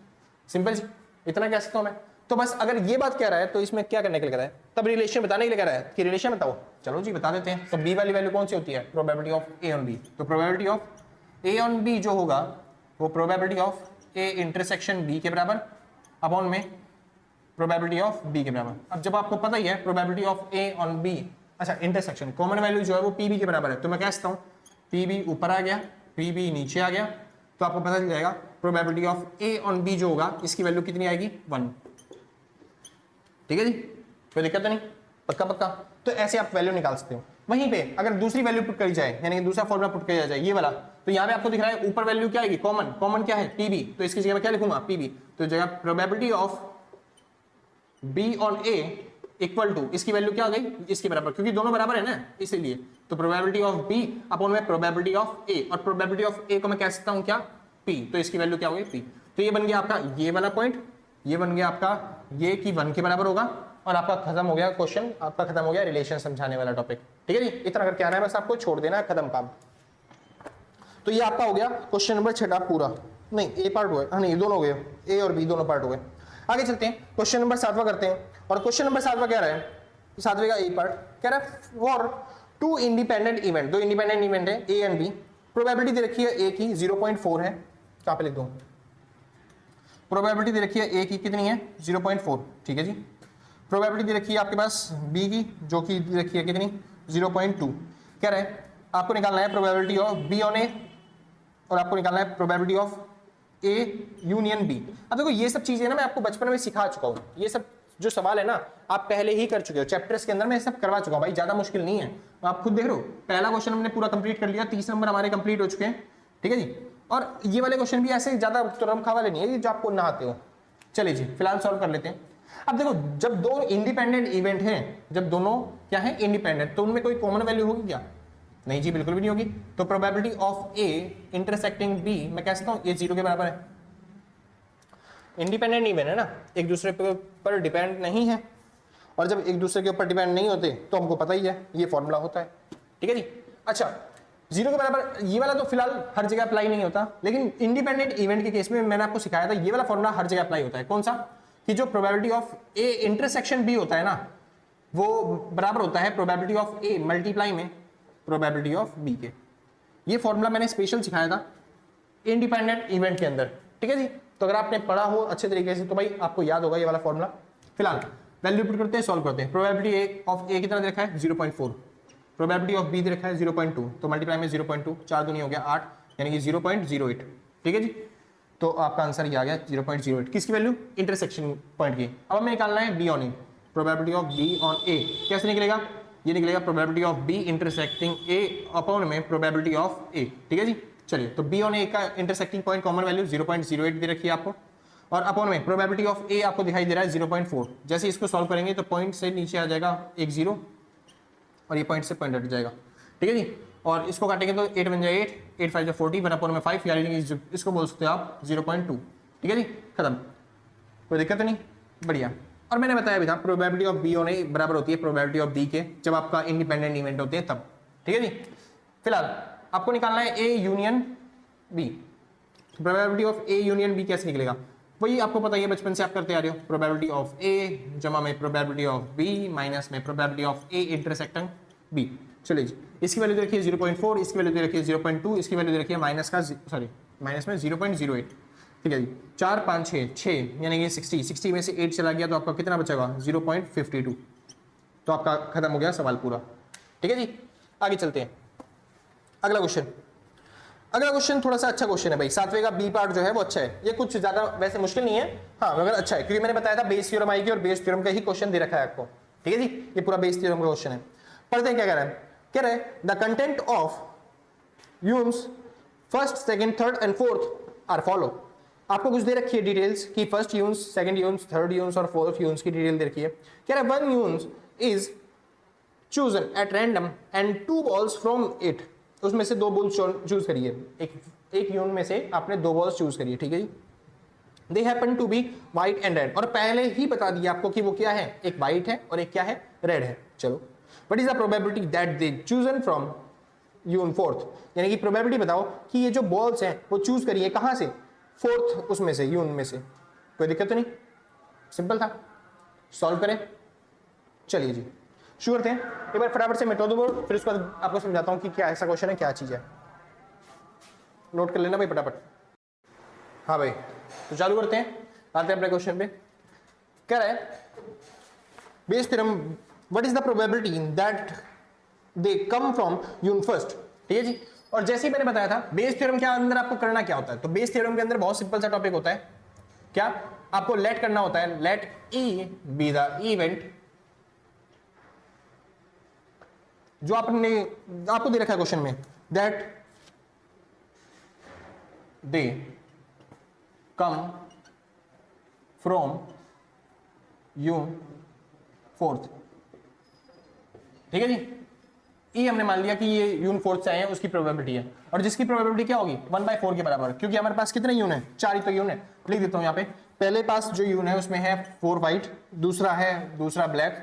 Speaker 1: सिंपल जी, इतना कह सकता हूं मैं। तो बस अगर ये बात कह रहा है तो इसमें क्या करने के लिए कह रहा है, तब रिलेशन बताने के लिए कह रहा है कि रिलेशन बताओ। चलो जी बता देते हैं। तो बी वाली वैल्यू कौन सी होती है? Probability of A on B. तो probability of A on B जो होगा वो probability of A intersection B के बराबर अपॉन में प्रोबेबिलिटी ऑफ बी के बराबर। अब जब आपको पता ही है probability of A on B, अच्छा इंटरसेक्शन कॉमन वैल्यू जो है वो पी बी के बराबर है, तो मैं कह सकता हूँ पी बी ऊपर आ गया, पी बी नीचे आ गया, तो आपको पता चल जाएगा probability of A on B जो होगा इसकी वैल्यू कितनी आएगी 1। ठीक है जी, कोई दिक्कत नहीं, पक्का पक्का। तो ऐसे आप वैल्यू निकाल सकते हो। वहीं पे अगर दूसरी वैल्यू पुट करी जाए, यानी कि दूसरा फॉर्मूला पुट किया जाए ये वाला, तो यहाँ पे आपको दिख रहा है ऊपर वैल्यू क्या आएगी कॉमन, कॉमन क्या है पीबी, तो इसकी जगह मैं क्या लिखूंगा पीबी, तो जगह probability of B on A equal to इसकी वैल्यू क्या आ गई इसके बराबर, क्योंकि दोनों बराबर है ना इसीलिए। तो प्रोबेबिलिटी ऑफ बी अपॉन में प्रोबेबिलिटी ऑफ ए, और प्रोबेबिलिटी ऑफ ए को मैं कह सकता हूं क्या पी, तो इसकी वैल्यू क्या होगी पी। तो ये बन गया आपका ये वाला पॉइंट, ये बन गया आपका ये की 1 के बराबर होगा, और आपका खत्म हो गया क्वेश्चन, आपका खत्म हो गया रिलेशन समझाने वाला टॉपिक। ठीक है जी, इतना करके आना है बस, आपको छोड़ देना है, खत्म काम। तो ये आपका हो गया क्वेश्चन नंबर 6 पूरा, नहीं ए पार्ट हुआ, हाँ नहीं दोनों हो गए, ए और बी दोनों पार्ट हो गए। आगे चलते हैं, क्वेश्चन नंबर 7वां करते हैं। और क्वेश्चन नंबर 7वां कह रहा है, 7वें का ए पार्ट कह रहा है फॉर टू इंडिपेंडेंट इवेंट, दो इंडिपेंडेंट इवेंट है ए एंड बी, प्रोबेबिलिटी दे रखी है ए की 0.4 है, कहां पे लिख दूं, प्रोबेबिलिटी दे रखी है ए की कितनी है 0.4, ठीक है जी। प्रोबेबिलिटी दे रखी है आपके पास बी की जो कि दे रखी है कितनी 0.2। कह रहे हैं आपको निकालना है probability of B on A, और आपको निकालना है probability of A union B. अब देखो ये सब चीजें ना मैं आपको बचपन में सिखा चुका हूँ, ये सब जो सवाल है ना आप पहले ही कर चुके हो, चैप्टर्स के अंदर मैं सब करवा चुका हूँ भाई, ज्यादा मुश्किल नहीं है। आप खुद देख रहे हो, पहला क्वेश्चन हमने पूरा कंप्लीट कर लिया, 30 नंबर हमारे कंप्लीट हो चुके हैं, ठीक है जी। और ये वाले क्वेश्चन भी ऐसे ज्यादा तुरंखा वाले नहीं है जो आपको नहाते हो। चलिए जी फिलहाल सॉल्व कर लेते हैं। अब देखो जब दो इंडिपेंडेंट इवेंट हैं, जब दोनों क्या है इंडिपेंडेंट, तो उनमें कोई कॉमन वैल्यू होगी क्या? नहीं जी बिल्कुल भी नहीं होगी। तो probability of A intersecting B मैं कह सकता हूं ये 0 के बराबर है। इंडिपेंडेंट इवेंट है ना, एक दूसरे पर डिपेंड नहीं है, और जब एक दूसरे के ऊपर डिपेंड नहीं होते तो हमको पता ही है ये फॉर्मूला होता है, ठीक है जी। अच्छा 0 के बराबर ये वाला तो फिलहाल हर जगह अप्लाई नहीं होता, लेकिन इंडिपेंडेंट इवेंट के केस में मैंने आपको सिखाया था ये वाला फॉर्मूला हर जगह अप्लाई होता है। कौन सा? कि जो probability of A intersection B होता है ना वो बराबर होता है प्रोबेबिलिटी ऑफ ए मल्टीप्लाई में प्रोबेबिलिटी ऑफ बी के। ये फॉर्मूला मैंने स्पेशल सिखाया था इंडिपेंडेंट इवेंट के अंदर, ठीक है जी। तो अगर आपने पढ़ा हो अच्छे तरीके से तो भाई आपको याद होगा ये वाला फॉर्मूला। फिलहाल वैल्यू पुट करते हैं, सॉल्व करते हैं। प्रोबेबिलिटी ऑफ ए कितना देखा है 0.4, प्रोबेबिलिटी ऑफ बी दे रखा है 0.2, तो मल्टीप्लाई में 0.2, 4 दूनी हो गया 8, यानी कि 0.08, ठीक है जी। तो आपका आंसर ये आ गया 0.08, किसकी वैल्यू? इंटरसेक्शन पॉइंट की। अब हमें निकालना है B on A, probability of B on A कैसे निकलेगा? ये निकलेगा probability of B intersecting A upon में प्रोबेबिलिटी ऑफ ए, ठीक है जी। चलिए तो बी ऑन ए का इंटरसेक्टिंग पॉइंट कॉमन वैल्यू 0.08 दे रखी है आपको, और अपॉन में प्रोबेबिलिटी ऑफ ए आपको दिखाई दे रहा है 0.4। जैसे इसको सॉल्व करेंगे तो पॉइंट से नीचे आ जाएगा एक 0, और ये पॉइंट से पॉइंट हट जाएगा, ठीक है जी। और इसको काटेंगे तो 8 बन जाए 8, 8 5 जा 40, 1 अपॉन में 5, यानी इसको बोल सकते हो आप 0.2, ठीक है जी। खत्म, कोई दिक्कत तो नहीं, बढ़िया। और मैंने बताया भी था प्रोबेबिलिटी ऑफ बी ऑन ए बराबर होती है प्रोबेबिलिटी ऑफ बी के, जब आपका इंडिपेंडेंट इवेंट होते हैं तब, ठीक है जी। फिलहाल आपको निकालना है A union B. Probability of A union B कैसे निकलेगा, वही आपको पता ही है, बचपन से आप करते आ रहे हो, प्रोबेबिलिटी ऑफ ए जमा में प्रोबेबिलिटी ऑफ बी माइनस में probability of A intersecting B. चलिए जी, इसकी वैल्यू दे रखी है 0.4, इसकी वैल्यू दे रखी है 0.2, इसकी वैल्यू दे रखी है माइनस में 0.08। ठीक है जी, 4 5 6 यानी कि 60 में से 8 चला गया तो आपका कितना बचेगा 0.52। तो आपका खत्म हो गया सवाल पूरा। ठीक है जी, आगे चलते हैं। अगला क्वेश्चन थोड़ा सा अच्छा क्वेश्चन है भाई, 7वें का बी पार्ट जो है वो अच्छा है, ये कुछ ज्यादा वैसे मुश्किल नहीं है, हाँ मगर अच्छा है, क्योंकि मैंने बताया था बेस थ्योरम आएगी और बेस थ्योरम का ही क्वेश्चन दे रखा है आपको। ठीक है जी, ये पूरा बेस थ्योरम का क्वेश्चन है। पढ़ते हैं क्या कह रहा है the content of urns first second third and fourth are follow. आपको कुछ दे रखी है डिटेल्स कि first urns, second urns, third urns और फोर्थ यून्स की डिटेल दे रखी है। कह रहा है one urns is chosen at random and 2 balls from it, उसमें से 2 बॉल्स चूज करिए, एक यून में से आपने 2 बॉल्स चूज करिए। ठीक है जी, they happen to be white and red, और पहले ही बता दिया आपको कि वो क्या है, एक व्हाइट है और एक क्या है, रेड है। चलो, what is the probability that they chosen from urn fourth, यानी कि प्रोबेबिलिटी बताओ कि ये जो बॉल्स हैं वो चूज करिए कहां से, फोर्थ उसमें से, यून में से। कोई दिक्कत तो नहीं, सिंपल था, सॉल्व करें। चलिए जी शुरू करते हैं। एक बार फटाफट से मिटा दो बोर्ड, फिर उसके बाद आपको समझाता हूं कि क्या ऐसा क्वेश्चन है, क्या चीज है, नोट कर लेना भाई फटाफट। हाँ भाई, तो चालू करते हैं, आते हैं अपने क्वेश्चन पे। कह रहा है Bayes theorem, what is the probability that they come from urn first. ठीक है जी, और जैसे ही मैंने बताया था बेस थ्योरम के अंदर आपको करना क्या होता है, तो बेस थ्योरम के अंदर बहुत सिंपल सा टॉपिक होता है, क्या आपको लेट करना होता है, let E be the event जो आपको दे रखा है क्वेश्चन में, that they come from urn fourth. ठीक है जी, ई हमने मान लिया कि ये यून फोर्थ से आए हैं, उसकी प्रोबेबिलिटी है, और जिसकी प्रोबेबिलिटी क्या होगी 1/4 के बराबर, क्योंकि हमारे पास कितने यून है, 4 ही तो यून है। लिख देता हूं यहाँ पे, पहले पास जो यून है उसमें है 4 व्हाइट, दूसरा ब्लैक,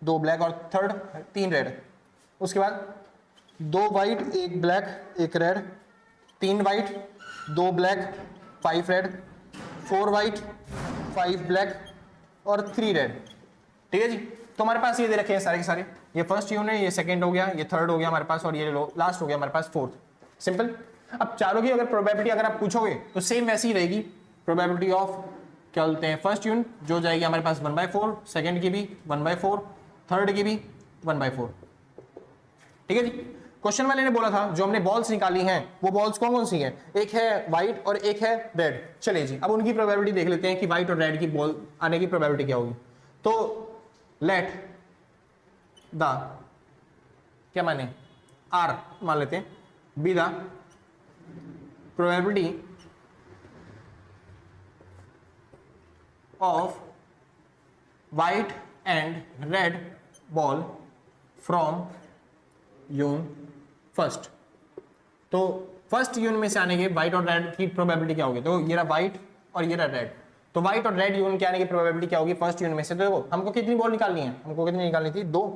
Speaker 1: 2 ब्लैक और थर्ड 3 रेड। उसके बाद 2 white 1 black 1 red, 3 white 2 black 5 red, 4 white 5 black और 3 रेड। ठीक है जी, तो हमारे पास ये दे रखे हैं सारे के सारे, ये फर्स्ट यून है, ये सेकंड हो गया, ये थर्ड हो गया हमारे पास, और ये लास्ट हो गया हमारे पास फोर्थ। सिंपल। अब चारों की अगर प्रोबेबिलिटी अगर आप पूछोगे तो सेम वैसी ही रहेगी, प्रोबेबिलिटी ऑफ क्या बोलते हैं फर्स्ट यून जो जाएगी हमारे पास 1/4, सेकंड की भी 1/4, थर्ड की भी 1/4। ठीक है जी, क्वेश्चन वाले ने बोला था जो हमने बॉल्स निकाली हैं वो बॉल्स कौन कौन सी हैं, एक है व्हाइट और एक है रेड। चलिए जी, अब उनकी प्रोबेबिलिटी देख लेते हैं कि व्हाइट और रेड की बॉल आने की प्रोबेबिलिटी क्या होगी। तो लेट द क्या माने आर मान लेते हैं, B the probability of white and red ball from urn first. तो फर्स्ट यून में से आने के व्हाइट और रेड की प्रोबेबिलिटी क्या होगी, तो ये रहा व्हाइट और ये रहा रेड, तो व्हाइट और रेड यून के आने की प्रोबेबिलिटी क्या होगी फर्स्ट यून में से। तो देखो हमको कितनी बॉल निकालनी है, हमको कितनी निकालनी थी 2।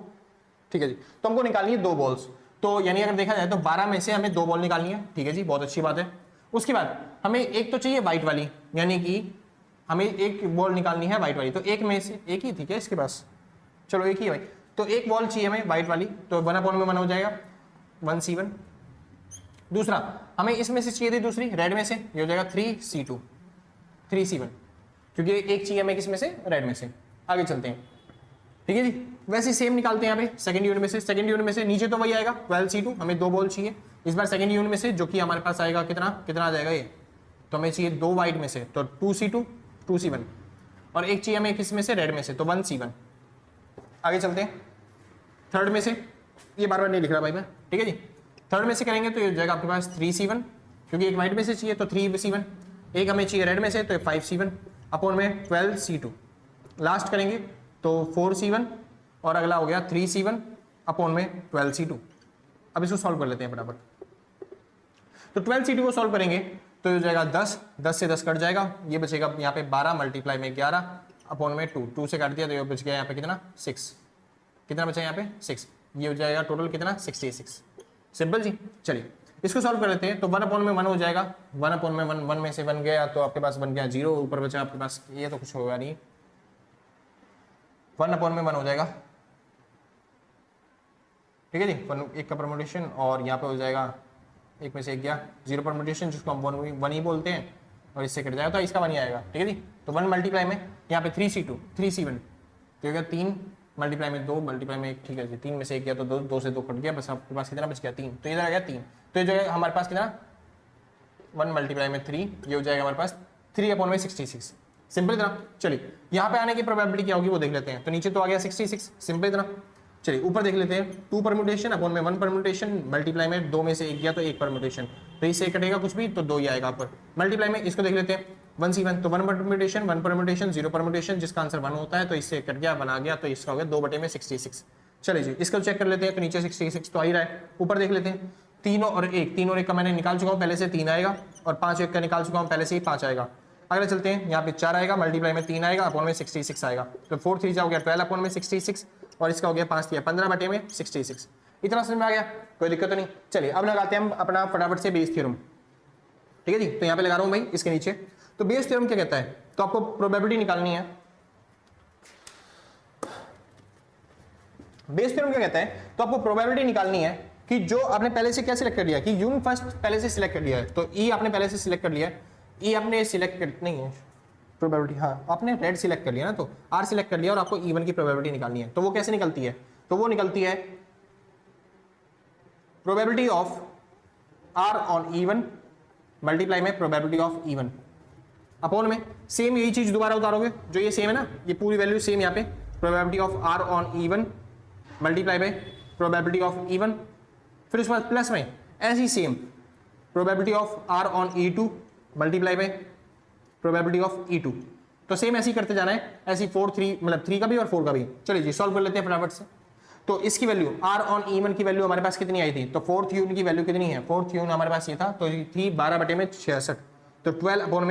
Speaker 1: ठीक है जी, तो हमको निकालनी है 2 बॉल्स, तो यानी अगर देखा जाए तो 12 में से हमें 2 बॉल निकालनी है। ठीक है जी, बहुत अच्छी बात है। उसके बाद हमें एक तो चाहिए व्हाइट वाली, यानी कि हमें एक बॉल निकालनी है व्हाइट वाली, तो एक में से एक ही थी क्या इसके पास, चलो एक ही है भाई, तो एक बॉल चाहिए हमें व्हाइट वाली, तो 1/1 हो जाएगा 1c1। दूसरा हमें इसमें से चाहिए थी दूसरी रेड में से, ये हो जाएगा 3c2 3c1, क्योंकि एक चाहिए हमें किसमें से, रेड में से। आगे चलते हैं। ठीक है जी, वैसे सेम निकालते हैं यहाँ पे सेकंड यूनिट में से, सेकंड यूनिट में से नीचे तो वही आएगा 12c2, हमें 2 बॉल चाहिए इस बार सेकंड यूनिट में से, जो कि हमारे पास आएगा कितना आ जाएगा ये, तो हमें चाहिए 2 व्हाइट में से, तो 2c2 2c1, और एक चाहिए हमें किस में से, रेड में से, तो 1c1। आगे चलते हैं थर्ड में से, ये बार बार नहीं लिख रहा भाई मैं। ठीक है जी, थर्ड में से करेंगे तो ये हो जाएगा आपके पास 3c1, क्योंकि एक व्हाइट में से चाहिए तो 3c1, एक हमें चाहिए रेड में से तो 5c1 अपॉन में 12c2, लास्ट करेंगे तो 4c1 और अगला हो गया 3c1 अपॉन में 12c2। अब इसको सॉल्व कर लेते हैं फटाफट। तो 12c2 को सॉल्व करेंगे तो हो जाएगा 10 से 10 कट जाएगा, ये बचेगा यहाँ पे 12 मल्टीप्लाई में 11 अपॉन में 2 से काट दिया तो ये बच गया यहाँ पे कितना 6, कितना बचा यहाँ पे 6, ये हो जाएगा टोटल कितना 66। सिंपल जी। चलिए इसको सॉल्व कर लेते हैं। तो 1 अपॉन में 1 हो जाएगा, 1 अपॉन में 1, 1 में से 1 गया तो आपके पास बन गया 0, ऊपर बचा आपके पास, ये तो कुछ होगा नहीं, 1 अपॉन में 1 हो जाएगा, ठीक है जी, 1 का परम्यूटेशन, और यहाँ पे हो जाएगा 1 में से 1 गया, 0 परम्यूटेशन जिसको हम 1 ही बोलते हैं, और इससे कट जाएगा तो इसका 1 ही आएगा, ठीक है जी। तो 1 मल्टीप्लाई में यहाँ पे 3c2 3c1 तो होगा 3 मल्टीप्लाई में 2 मल्टीप्लाई में 1, ठीक है जी, 3 में से 1 गया तो 2, 2 से 2 कट गया, बस आपके पास कितना बच गया 3, तो इधर आ गया 3, तो ये जो है हमारे पास कितना 1 मल्टीप्लाई में 3, ये हो जाएगा हमारे पास 3 अपॉन में 66, सिंपल इतना। चलिए यहाँ पे आने की प्रोबेबिलिटी क्या होगी वो देख लेते हैं। तो नीचे तो आ गया 66, सिंपल इतना। चलिए ऊपर देख लेते हैं, 2 परम्यूटेशन अपॉन में 1 परम्यूटेशन, मल्टीप्लाई में 2 में से 1 गया तो 1 परम्यूटेशन, तो इससे कटेगा कुछ भी तो 2 ही आएगा ऊपर, मल्टीप्लाई में इसको देख लेते हैं 1c1 तो 1 परम्यूटेशन 1 परम्यूटेशन 0 परम्यूटेशन जिसका आंसर 1 होता है, तो इससे कट गया 1 आ गया, तो इसका हो गया 2 में 66। चलिए जी इसको चेक कर लेते हैं, तो नीचे 66 तो आ ही रहा है, ऊपर देख लेते हैं 3 और 1 का मैंने निकाल चुका हूँ पहले से 3 आएगा, और 5 1 का निकाल चुका हूँ पहले से ही 5 आएगा। अगले चलते हैं, यहाँ पे 4 आएगा, मल्टीप्लाई में 3 आएगा, अपॉन में 66 आएगा, तो 4 3 हो गया 12 अपॉन में 66, और इसका हो गया 5 3 15 में 66। इतना समझ में आ गया, कोई दिक्कत तो नहीं। चलिए अब लगाते हैं हम अपना फटाफट से बेस थ्योरम, ठीक है जी। तो यहाँ पे लगा रहा हूँ भाई इसके नीचे। तो बेस थ्योरम क्या कहता है, तो आपको प्रोबेबिलिटी निकालनी है। बेस थ्योरम क्या कहता है, तो आपको प्रोबेबिलिटी निकालनी है कि जो आपने पहले से क्या सिलेक्ट कर लिया, कि यून फर्स्ट पहले से सिलेक्ट कर लिया है, तो ई आपने पहले से सिलेक्ट कर लिया है, ई आपने सिलेक्ट कर नहीं है प्रोबेबिलिटी, हाँ आपने रेड सिलेक्ट कर लिया ना, तो आर सिलेक्ट कर लिया और आपको E1 की प्रोबेबिलिटी निकालनी है। तो वो कैसे निकलती है, तो वो निकलती है probability of R on E1 multiply में प्रोबेबिलिटी ऑफ E1 अपॉन में सेम यही चीज दोबारा उतारोगे, जो ये सेम है ना, ये पूरी वैल्यू सेम यहाँ पे, probability of R on E1 multiply में प्रोबेबिलिटी ऑफ E1, फिर उसके बाद प्लस में ऐसी same probability of R on E2 multiply में प्रोबेबिलिटी ऑफ E2। तो सेम ऐसे ही करते जाना है, ऐसी 4 3 मतलब 3 का भी और 4 का भी। चलिए जी सॉल्व कर लेते हैं फटाफट से। तो इसकी वैल्यू आर ऑन E1 की वैल्यू हमारे पास कितनी आई थी, तो 4th यून की वैल्यू कितनी है, 4th यून हमारे पास ये था, तो थी 12 में 66, तो 12 अपॉन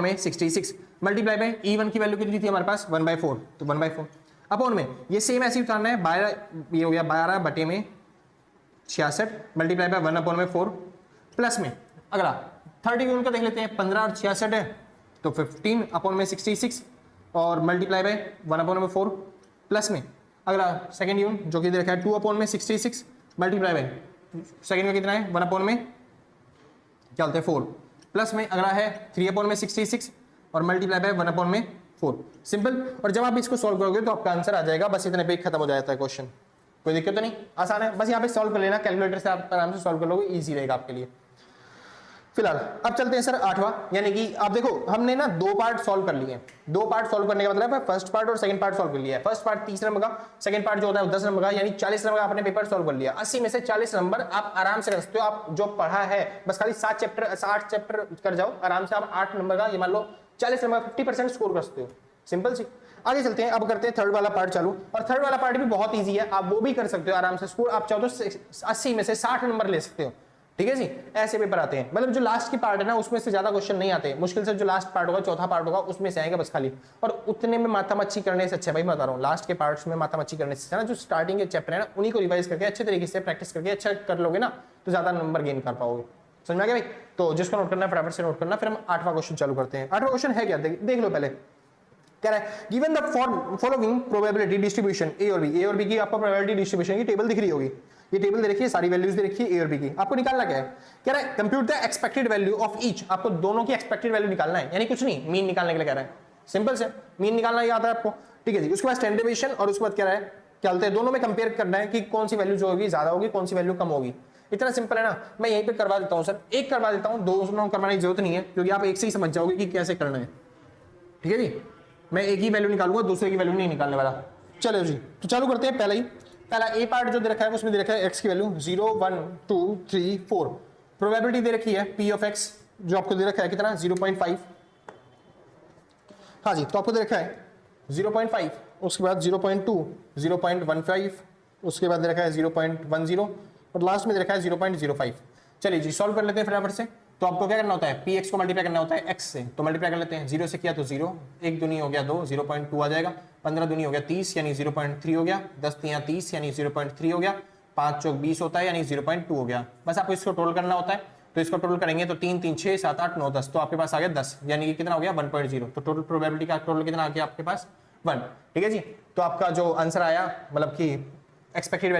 Speaker 1: में 66 मल्टीप्लाई में E1 की वैल्यू कितनी थी हमारे पास 1/4, तो 1/4 अपॉन में ये सेम ऐसे ही उतारना है, 12 ये हो गया 12 में 66 मल्टीप्लाई बाय 1/4 प्लस में अगला 30 यूनिट का देख लेते हैं, 15 और 66 है तो 15 अपॉन में 66 और मल्टीप्लाई बाय 1/4 प्लस में अगला सेकंड यूनिट जो कि दे रखा है 2 अपॉन में 66 मल्टीप्लाई बाय सेकंड का कितना है 1 अपॉन में क्या होता है 4 प्लस में अगला है 3 अपॉन में 66 और मल्टीप्लाई बाय 1/4 सिंपल। और जब आप इसको सॉल्व करोगे तो आपका आंसर आ जाएगा, बस इतने पे खत्म हो जाता है क्वेश्चन, कोई दिक्कत तो नहीं, आसान है, बस यहाँ पे सॉल्व कर लेना, कैलकुलेटर से आप आराम से सॉल्व कर लोगे, इजी रहेगा आपके लिए। फिलहाल अब चलते हैं सर 8वां, यानी कि आप देखो हमने ना 2 पार्ट सॉल्व कर लिए हैं, 2 पार्ट सॉल्व करने का मतलब है फर्स्ट पार्ट और सेकंड पार्ट सॉल्व कर लिया है। फर्स्ट पार्ट 30 नंबर का, सेकंड पार्ट जो होता है 10 नंबर का, यानी 40 नंबर का आपने पेपर सॉल्व कर लिया। 80 में से 40 नंबर आप आराम से कर सकते हो, आप जो पढ़ा है बस खाली 8 चैप्टर कर जाओ आराम से, आप 8 नंबर का ये मान लो 40 नंबर 50% स्कोर कर सकते हो, सिंपल सी। आगे चलते हैं, अब करते हैं थर्ड वाला पार्ट चालू, और थर्ड वाला पार्ट भी बहुत ईजी है, आप वो भी कर सकते हो आराम से स्कोर, आप चाहो तो 80 में से 60 नंबर ले सकते हो, ठीक है जी। ऐसे पेपर आते हैं, मतलब जो लास्ट की पार्ट है ना उसमें से ज्यादा क्वेश्चन नहीं आते, मुश्किल से जो लास्ट पार्ट होगा चौथा पार्ट होगा उसमें से आएगा बस खाली, और उतने में माथा मच्छी करने से अच्छा, भाई मैं बता रहा हूँ लास्ट के पार्ट्स में माथा मच्छी करने से अच्छा ना जो स्टार्टिंग के चैप्टर है ना उन्हीं को रिवाइज करके अच्छे तरीके से प्रैक्टिस करके अच्छा कर लोगे ना तो ज्यादा नंबर गेन कर पाओगे, समझ में आ गया भाई। तो जिसको नोट करना है फटाफट से नोट करना, फिर हम 8वां क्वेश्चन चालू करते हैं। 8वां क्वेश्चन है क्या, देख लो पहले कह रहा है given the following probability distribution A और बी की आपको प्रोबेबिलिटी डिस्ट्रीब्यूशन की टेबल दिख रही होगी, ये टेबल दे रखी है, सारी वैल्यूज दे रखी है ए और बी की, आपको निकालना क्या है, कह रहा है compute the expected value of each, आपको दोनों की एक्सपेक्टेड वैल्यू निकालना है, यानी कुछ नहीं मीन निकालने के लिए कह रहा है, सिंपल से मीन निकालना ही आता है आपको, ठीक है जी। उसके बाद स्टैंडर्ड डेविएशन और उसके बाद क्या है क्या बोलते हैं दोनों में कंपेयर करना है कि कौन सी वैल्यू जो होगी ज्यादा होगी कौन सी वैल्यू कम होगी, इतना सिंपल है ना। मैं यहीं पे करवा देता हूं सर, एक करवा देता हूं, दोनों करवाने की जरूरत नहीं है क्योंकि आप एक से ही समझ जाओगे कि कैसे करना है, ठीक है जी। मैं एक ही वैल्यू निकालूंगा, दूसरे की वैल्यू नहीं निकालने वाला। चलो जी तो चालू करते हैं। पहला ए पार्ट जो दे रखा है उसमें दे रखा है एक्स की वैल्यू 0 1 2 3 4, प्रोबेबिलिटी दे रखी है पी ऑफ एक्स जो आपको दे रखा है कितना 0.5, हाँ जी तो आपको दे रखा है 0.5, उसके बाद 0.2 0.15, उसके बाद दे रखा है 0.10 और लास्ट में दे रखा है 0.05। चलिए जी सॉल्व कर लेते हैं फटाफट से। तो आपको क्या करना होता है, पी एक्स को मल्टीप्लाई करना होता है एक्स से, तो मल्टीप्लाई कर लेते हैं, 0 से किया तो 0, 1 दूनी हो गया 2 0.2 आ जाएगा, 15 दूनी हो गया 30 यानी 0.3 हो गया, 10 3 30 यानी 0.3 हो गया, 5 चौक 20 होता है यानी 0.2 हो गया। बस आपको इसको टोटल करना होता है, तो इसको टोटल करेंगे तो 3 3 6 7 8 9 10, तो आपके पास आ गया 10, यानी कि कितना हो गया 1.0। तो टोटल प्रोबेबिलिटी का टोटल कितना आ गया आपके पास 1। ठीक है जी, तो आपका जो आंसर आया मतलब कि एक्सपेक्टेड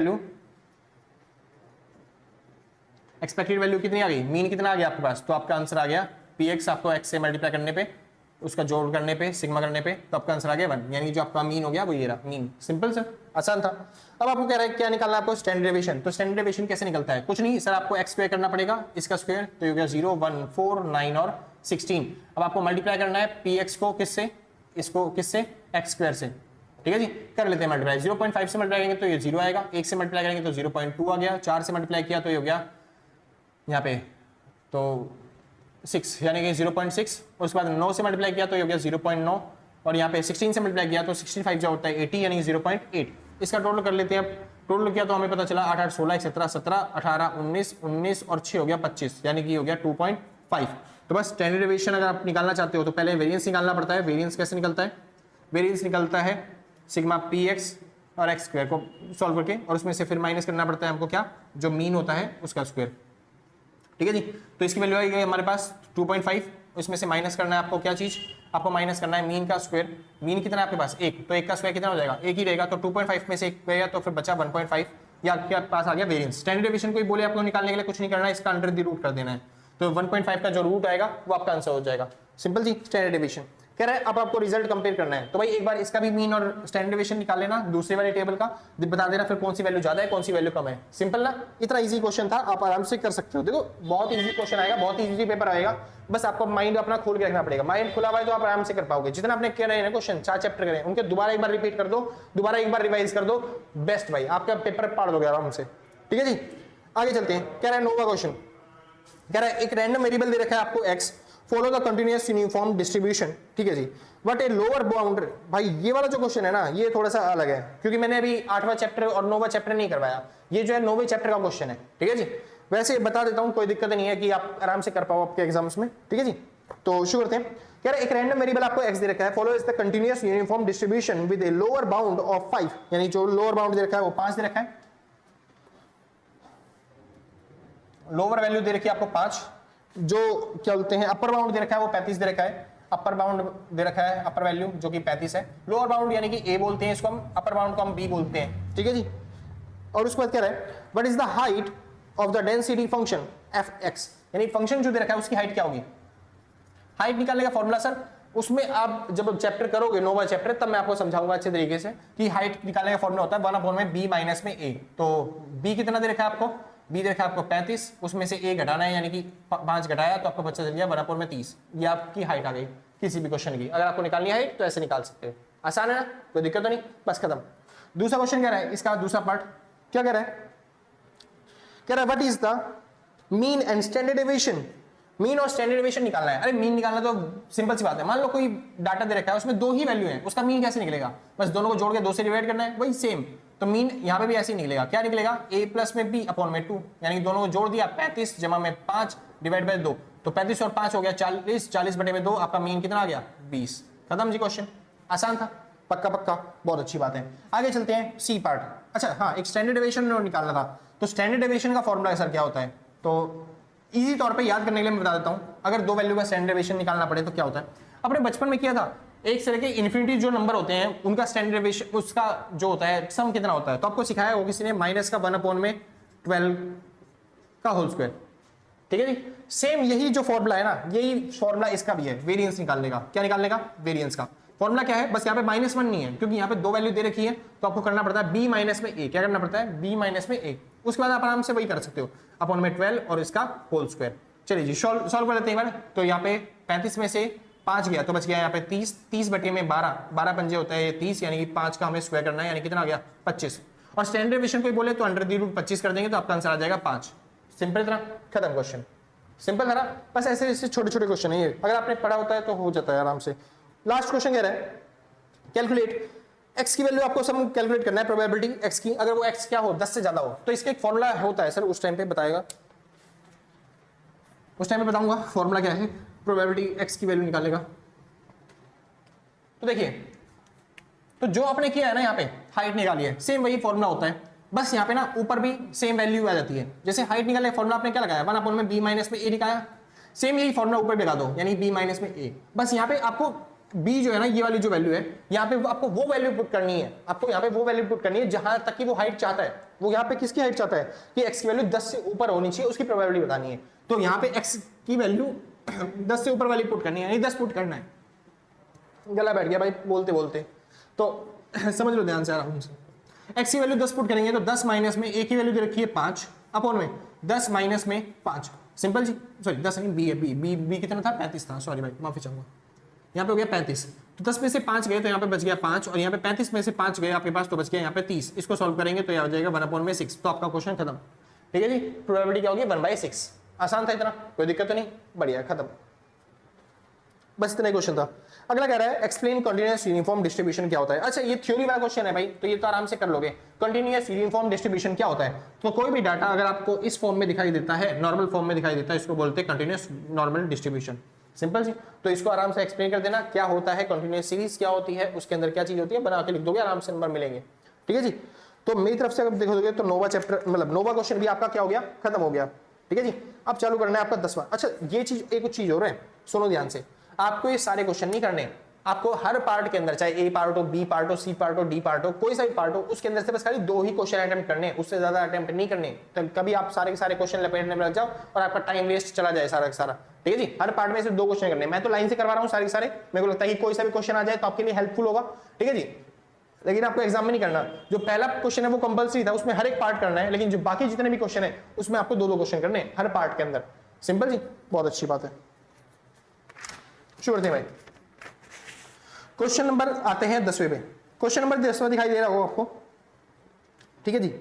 Speaker 1: वैल्यू कितनी आ गई, मीन कितना आ गया आपके पास, तो आपका आंसर आ गया px आपको x से मल्टीप्लाई करने पे, उसका जोड़ करने पे, सिग्मा करने पे, तो आपका आंसर आ गया 1, यानी कि जो आपका मीन हो गया वो ये रहा मीन। सिंपल सर, आसान था। अब आपको कह रहा है क्या निकालना है आपको, स्टैंडर्ड डेविएशन। तो स्टैंडर्ड डेविएशन कैसे निकलता है, कुछ नहीं सर, आपको x स्क्वायर करना पड़ेगा, इसका स्क्वायर, तो ये हो गया 0 1 4 9 और 16। अब आपको मल्टीप्लाई करना है px को किससे, इसको किससे, x स्क्वायर से। ठीक है जी, कर लेते हैं मल्टीप्लाई। 0.5 से मल्टीप्लाई करेंगे तो ये 0 आएगा, 1 से मल्टीप्लाई करेंगे तो 0.2 आ गया, 4 से मल्टीप्लाई किया तो ये हो गया यहाँ पे तो 6 यानी कि 0.6, और उसके बाद 9 से मल्टीप्लाई किया तो ये हो गया 0.9, और यहाँ पे 16 से मल्टीप्लाई किया तो 65 जो होता है 80 यानी 0.8। इसका टोटल कर लेते हैं। अब टोटल किया तो हमें पता चला 8 8 16 17 17 18 19 19 और 6 हो गया 25, यानी कि हो गया 2.5। तो बस स्टैंडर्ड डेविएशन अगर आप निकालना चाहते हो तो पहले वेरिएंस निकालना पड़ता है। वेरिएंस कैसे निकलता है, वेरिएंस निकलता है सिग्मा px और x स्क्वायर को सॉल्व करके, और उसमें से फिर माइनस करना पड़ता है हमको क्या, जो मीन होता है उसका स्क्वायर। ठीक है जी, तो इसकी वैल्यू आई गई हमारे पास 2.5, इसमें से माइनस करना है आपको क्या चीज, आपको माइनस करना है मीन का स्क्वायर। मीन कितना है आपके पास 1, तो 1 का स्क्वायर कितना हो जाएगा, 1 ही रहेगा, तो 2.5 में से 1 गया तो फिर बचा 1.5, या आपके पास आ गया वेरिएंस। स्टैंडर्ड डेविएशन कोई बोले आपको निकालने के लिए कुछ नहीं करना है, इसका अंडर द रूट कर देना है, तो 1.5 का जो रूट आएगा वो आपका आंसर हो जाएगा। सिंपल जी, स्टैंडर्ड डेविएशन। कह रहा है अब आपको रिजल्ट कंपेयर करना है, तो भाई एक बार इसका भी मीन और स्टैंडर्ड डेविएशन निकाल लेना, दूसरे वाले टेबल का बता देना फिर कौन सी वैल्यू ज्यादा है कौन सी वैल्यू कम है। सिंपल ना, इतना इजी क्वेश्चन था, आप आराम से कर सकते हो। देखो बहुत इजी क्वेश्चन आएगा, बहुत इजी पेपर आएगा, बस आपको माइंड अपना खोल के रखना पड़ेगा। माइंड खुला हुआ है तो आप आराम से कर पाओगे। जितना आपने किया है ना क्वेश्चन 4 चैप्टर करे उनके दोबारा एक बार रिपीट कर दो, दोबारा एक बार रिवाइज कर दो, बेस्ट भाई, आपका पेपर पार दोगे आराम से। ठीक है जी, आगे चलते हैं। कह रहा है 9वां क्वेश्चन, कह रहा है एक रैंडम वेरिएबल दे रखा है आपको x, follow the continuous uniform distribution. ठीक है जी, बट ए लोअर बाउंड्री। भाई ये वाला जो क्वेश्चन है ना ये थोड़ा सा अलग है, क्योंकि मैंने अभी 8वां चैप्टर और 9वां चैप्टर नहीं करवाया, ये जो है 9वें चैप्टर का क्वेश्चन है। ठीक है जी, वैसे बता देता हूं, कोई दिक्कत नहीं है कि आप आराम से कर पाओ आपके एग्जाम्स में। ठीक है जी, तो शुरू करते हैं। कह रहे एक रैंडम वेरिएबल आपको x दे रखा है, follow is the continuous uniform distribution with a lower bound of 5, यानी जो लोअर बाउंड दे रखा है वो 5 दे रखा है, लोअर वैल्यू दे रखी है आपको 5, जो क्या बोलते हैं अपर बाउंड दे रखा है वो 35 दे रखा है, अपर बाउंड दे रखा है अपर वैल्यू जो कि 35 है, लोअर बाउंड यानी कि a बोलते हैं इसको हम, अपर बाउंड को हम b बोलते हैं। ठीक है जी, और उसके बाद क्या है, what is the height of the density function fx, यानी फंक्शन जो दे रखा है उसकी हाइट क्या होगी। हाइट निकालने का फॉर्मूला सर, उसमें आप जब चैप्टर करोगे 9वां चैप्टर तब मैं आपको समझाऊंगा अच्छे तरीके से कि हाइट निकालने का फॉर्मूला होता है 1/b माइनस में a। तो b कितना दे रखा है आपको, b दे रखा है आपको 35, उसमें से a घटाना है यानी कि 5 घटाया तो आपको बच्चा चल गया 1/30, ये आपकी हाइट आ गई किसी भी क्वेश्चन की। अगर आपको निकालनी है हाइट तो ऐसे निकाल सकते हो, आसान है ना, कोई दिक्कत तो नहीं, बस खत्म। दूसरा क्वेश्चन कह रहा है, इसका दूसरा पार्ट क्या कह रहा है, कह रहा है what is the mean and standard deviation. Mean और स्टैंडर्ड डेविएशन निकालना है। अरे मीन निकालना तो सिंपल सी बात है, मान लो कोई डाटा दे रखा है उसमें 2 ही वैल्यू है, उसका मीन कैसे निकलेगा, बस दोनों को जोड़ के 2 से डिवाइड करना है, वही सेम। तो मीन यहाँ पे भी ऐसे ही निकलेगा, क्या निकलेगा a प्लस में b अपॉन में 2, यानी दोनों को जोड़ दिया 35 जमा में 5 डिवाइड बाय 2, तो 35 और 5 हो गया 40, 40 बटे में 2, आपका मीन कितना आ गया 20। खत्म जी क्वेश्चन, आसान था, पक्का पक्का, बहुत अच्छी बात है। आगे चलते हैं सी पार्ट। अच्छा हाँ, एक स्टैंडर्ड डेविएशन निकालना था, तो स्टैंडर्ड डेविएशन का फॉर्मूला सर क्या होता है, तो इजी तौर पे याद करने के लिए मैं बता देता हूं। अगर 2 वैल्यू का स्टैंडर्ड डेविएशन निकालना पड़े तो क्या होता है, अपने बचपन में किया था, एक से लेके इन्फिनिटी जो नंबर होते हैं उनका स्टैंडर्ड डेविएशन उसका जो होता है सम कितना होता है, तो आपको सिखाया होगा किसी ने माइनस का 1/12 का होल स्क्वायर। ठीक है जी, सेम यही जो फॉर्मूला है ना, यही फॉर्मूला इसका भी है वेरिएंस निकालने का। क्या निकालने का, वेरिएंस का फॉर्मूला क्या है, बस यहाँ पे -1 नहीं है क्योंकि यहाँ पे 2 वैल्यू दे रखी है, तो आपको करना पड़ता है b माइनस में a। क्या करना पड़ता है, b माइनस में a, उसके बाद आप आराम से वही कर सकते हो अपॉन में 12 और इसका होल स्क्वायर। चलिए जी सॉल्व कर लेते हैं एक बार। तो यहाँ पे 35 में से 5 गया तो बच गया यहाँ पे 30, 30 बटे में 12, 12 पंजे होता है ये 30, यानी कि 5 का हमें स्क्वायर करना है, यानी कितना आ गया 25। और स्टैंडर्ड डेविएशन कोई बोले तो अंडर द रूट 25 कर देंगे तो आपका आंसर आ जाएगा 5। सिंपल तरह खत्म क्वेश्चन, सिंपल था, बस ऐसे ऐसे छोटे छोटे क्वेश्चन है ये, अगर आपने पढ़ा होता है तो हो जाता है आराम से। लास्ट क्वेश्चन कह रहा है कैलकुलेट x की वैल्यू, आपको सब कैलकुलेट करना है प्रोबेबिलिटी x की, अगर वो x क्या हो 10 से ज्यादा हो तो इसका एक फॉर्मूला होता है सर, उस टाइम पे बताएगा, उस टाइम पे बताऊंगा फॉर्मूला क्या है प्रोबेबिलिटी x की वैल्यू निकालने का। तो देखिए, तो जो आपने किया है ना यहाँ पे हाइट निकाली है, सेम वही फॉर्मूला होता है। बस यहाँ पे ना ऊपर भी सेम वैल्यू आ जाती है। जैसे हाइट निकालने फॉर्मूला आपने क्या लगाया, 1 में b माइनस में a निकाला, सेम यही फॉर्मूला ऊपर भी लगा दो, यानी b माइनस में a। बस यहाँ पे आपको b जो है ना, ये वाली जो वैल्यू है, यहाँ पे आपको वो वैल्यू पुट करनी है, आपको यहाँ पे वो वैल्यू पुट करनी है जहां तक कि वो हाइट चाहता है। वो यहाँ पे किसकी हाइट चाहता है कि x की वैल्यू 10 से ऊपर होनी चाहिए, उसकी प्रोबेबिलिटी बतानी है। तो यहाँ पे x की वैल्यू 10 से ऊपर वाली पुट करनी है, यानी 10 पुट करना है। गला बैठ गया भाई बोलते बोलते, तो समझ लो ध्यान से आराम से। x की वैल्यू 10 पुट करेंगे तो 10 माइनस में a की वैल्यू दे रखी है 5 अपॉन में 10 माइनस में 5, सिंपल जी, सॉरी 10 नहीं, b है, b कितना था, 35 था, सॉरी भाई माफी चाहूंगा, यहाँ पे हो गया 35। तो 10 में से 5 गए तो यहाँ पे बच गया 5, और यहाँ पे 35 में से 5 गए आपके पास तो बच गया यहाँ पे 30। इसको सॉल्व करेंगे तो यह हो जाएगा 1/6। तो आपका क्वेश्चन खत्म। ठीक है जी, प्रोबेबिलिटी क्या होगी 1/6। आसान था इतना, कोई दिक्कत तो नहीं, बढ़िया खत्म, बस इतना क्वेश्चन था। अगला कह रहा है एक्सप्लेन कंटीन्यूअस यूनिफॉर्म डिस्ट्रीब्यूशन क्या होता है। अच्छा ये थ्योरी वाला क्वेश्चन है भाई, तो ये तो आराम से कर लोगे। कंटीन्यूअस यूनिफॉर्म डिस्ट्रीब्यूशन क्या होता है, तो कोई भी डाटा अगर आपको इस फॉर्म में दिखाई देता है, नॉर्मल फॉर्म में दिखाई देता है, इसको बोलते हैं कंटीन्यूअस नॉर्मल डिस्ट्रीब्यूशन। सिंपल जी, तो इसको आराम से एक्सप्लेन कर देना क्या होता है, कंटीन्यूअस सीरीज क्या होती है, उसके अंदर क्या चीज होती है, बना के लिख दोगे, आराम से नंबर मिलेंगे। ठीक है जी, तो मेरी तरफ से अगर देखोगे तो नोवा चैप्टर मतलब नोवा क्वेश्चन भी आपका क्या हो गया, खत्म हो गया। ठीक है जी, अब चालू करना है आपका 10वां। अच्छा ये चीज एक चीज हो रहा है, सुनो ध्यान से, आपको ये सारे क्वेश्चन नहीं करने, आपको हर पार्ट के अंदर, चाहे ए पार्ट हो, बी पार्ट हो, सी पार्ट हो, डी पार्ट हो, कोई सा भी पार्ट हो, उसके अंदर से बस खाली 2 ही क्वेश्चन अटेम्प्ट करने, उससे ज्यादा अटेम्प्ट नहीं करने। तो कभी आप सारे के सारे क्वेश्चन लपेटने में लग जाओ और आपका टाइम वेस्ट चला जाए सारा का सारा। ठीक है जी, हर पार्ट में सिर्फ 2 क्वेश्चन करने। मैं तो लाइन से करवा रहा हूँ सारे के सारे, मेरे को लगता है कि कोई सा भी क्वेश्चन आ जाए तो आपके लिए हेल्पफुल होगा। ठीक है जी, लेकिन आपको एग्जाम में नहीं करना। जो पहला क्वेश्चन है वो कंपलसरी था, उसमें हर एक पार्ट करना है, लेकिन जो बाकी जितने भी क्वेश्चन है उसमें आपको 2-2 क्वेश्चन करने हैं हर पार्ट के अंदर। सिंपल जी, बहुत अच्छी बात है, शुरू करते हैं भाई। क्वेश्चन नंबर आते हैं 10वें पे। क्वेश्चन नंबर 10वां दिखाई दे रहा होगा आपको। ठीक है जी,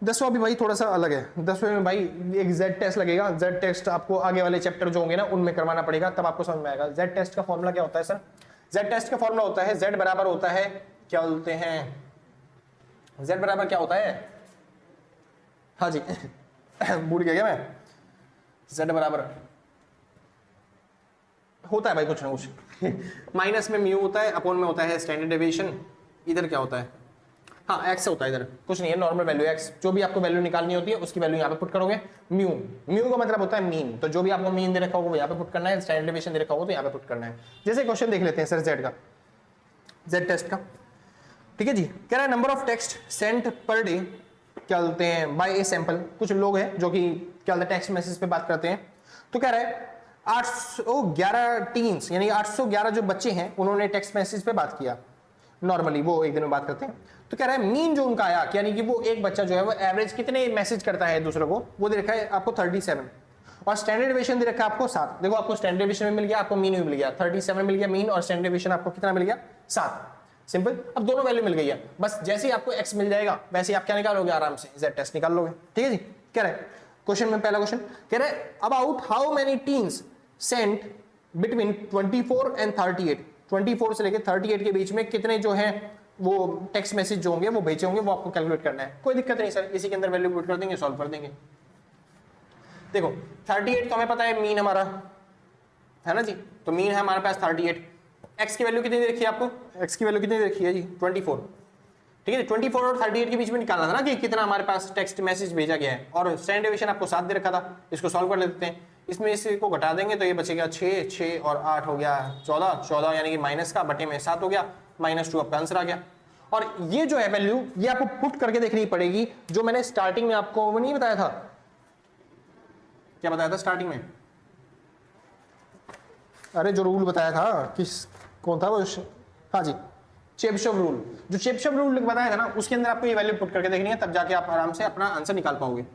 Speaker 1: 10वां भी भाई थोड़ा सा अलग है। 10वें में भाई एक जेड टेस्ट लगेगा। जेड टेस्ट आपको आगे वाले चैप्टर जो होंगे ना उनमें करवाना पड़ेगा, तब आपको समझ में आएगा। जेड टेस्ट का फॉर्मूला क्या होता है सर? जेड टेस्ट का फॉर्मूला होता है जेड बराबर होता है, क्या बोलते हैं, जेड बराबर क्या होता है, हाँ जी भूल गया क्या मैं, जेड बराबर होता है भाई कुछ ना कुछ माइनस में म्यू होता है, अपॉन में होता है स्टैंडर्ड डेविएशन। इधर क्या होता है, हाँ एक्स होता है, इधर कुछ नहीं है, नॉर्मल वैल्यू एक्स। जो भी आपको वैल्यू निकालनी होती है उसकी वैल्यू यहाँ पे पुट करोगे। म्यू, म्यू का मतलब होता है मीन, तो जो भी आपको मीन दे रखा होगा वो यहाँ पे पुट करना है, स्टैंडर्ड डेविएशन दे रखा होगा तो यहाँ पे पुट करना है। जैसे क्वेश्चन देख लेते हैं सर जेड का, जेड टेस्ट का। ठीक है जी, कह रहा है number of text sent per day, क्या बोलते हैं, बाय ए सैंपल। कुछ लोग हैं जो कि क्या बोलते हैं टेक्स्ट मैसेज पे बात करते हैं, तो कह रहा है 811 टीन्स यानी 811 जो बच्चे हैं उन्होंने टेक्स्ट मैसेज पे बात किया। नॉर्मली वो एक दिन में बात करते हैं, तो कह रहा है मीन जो उनका आया, यानी कि वो एक बच्चा जो है वो एवरेज कितने मैसेज करता है दूसरों को, वो दे रखा है आपको 37, और स्टैंडर्ड डेविएशन दे रखा है आपको 7। देखो आपको स्टैंडर्ड डेविएशन में मिल गया, आपको मीन भी मिल गया, 37 मिल गया मीन, और स्टैंडर्ड डेविएशन आपको कितना मिल गया, 7। सिंपल, अब दोनों वैल्यू मिल गई है, बस जैसे ही आपको x मिल जाएगा वैसे आप क्या निकालोगे, आराम से z टेस्ट निकाल लोगे। ठीक है जी, कह रहा है क्वेश्चन में पहला क्वेश्चन कह रहा है about how many teens sent between 24 and 38, 24 से लेकर 38 के बीच में कितने जो है वो टेक्स्ट मैसेज जो होंगे वो भेजे होंगे, वो आपको कैलकुलेट करना है। कोई दिक्कत नहीं सर, इसी के अंदर वैल्यू पुट कर देंगे, सॉल्व कर देंगे। देखो 38 तो हमें पता है मीन हमारा है ना जी, तो मीन है हमारे पास 38। x की वैल्यू कितनी दे रखी है आपको, x की वैल्यू कितनी दे रखी है जी, 24। ठीक है, 24 और 38 के बीच में निकालना था ना कि कितना हमारे पास टेक्स्ट मैसेज भेजा गया है, और स्टैंडर्ड डेविएशन आपको 7 दे रखा था। इसको सॉल्व कर लेते हैं, इसमें इसको घटा देंगे तो ये बचेगा 6, 6 और 8 हो गया 14, 14 यानी कि माइनस का बटे में 7 हो गया, -2 आपका आंसर आ गया। और ये जो है वैल्यू ये आपको पुट करके देखनी पड़ेगी, जो मैंने स्टार्टिंग में आपको वो नहीं बताया था, क्या बताया था स्टार्टिंग में, अरे जो रूल बताया था, किस कौन था वो, हाँ जी चेबशेव रूल। जो चेबशेव रूल बताया था ना उसके अंदर आपको ये वैल्यू पुट करके देखनी है, तब जाके आप आराम से अपना आंसर निकाल पाओगे।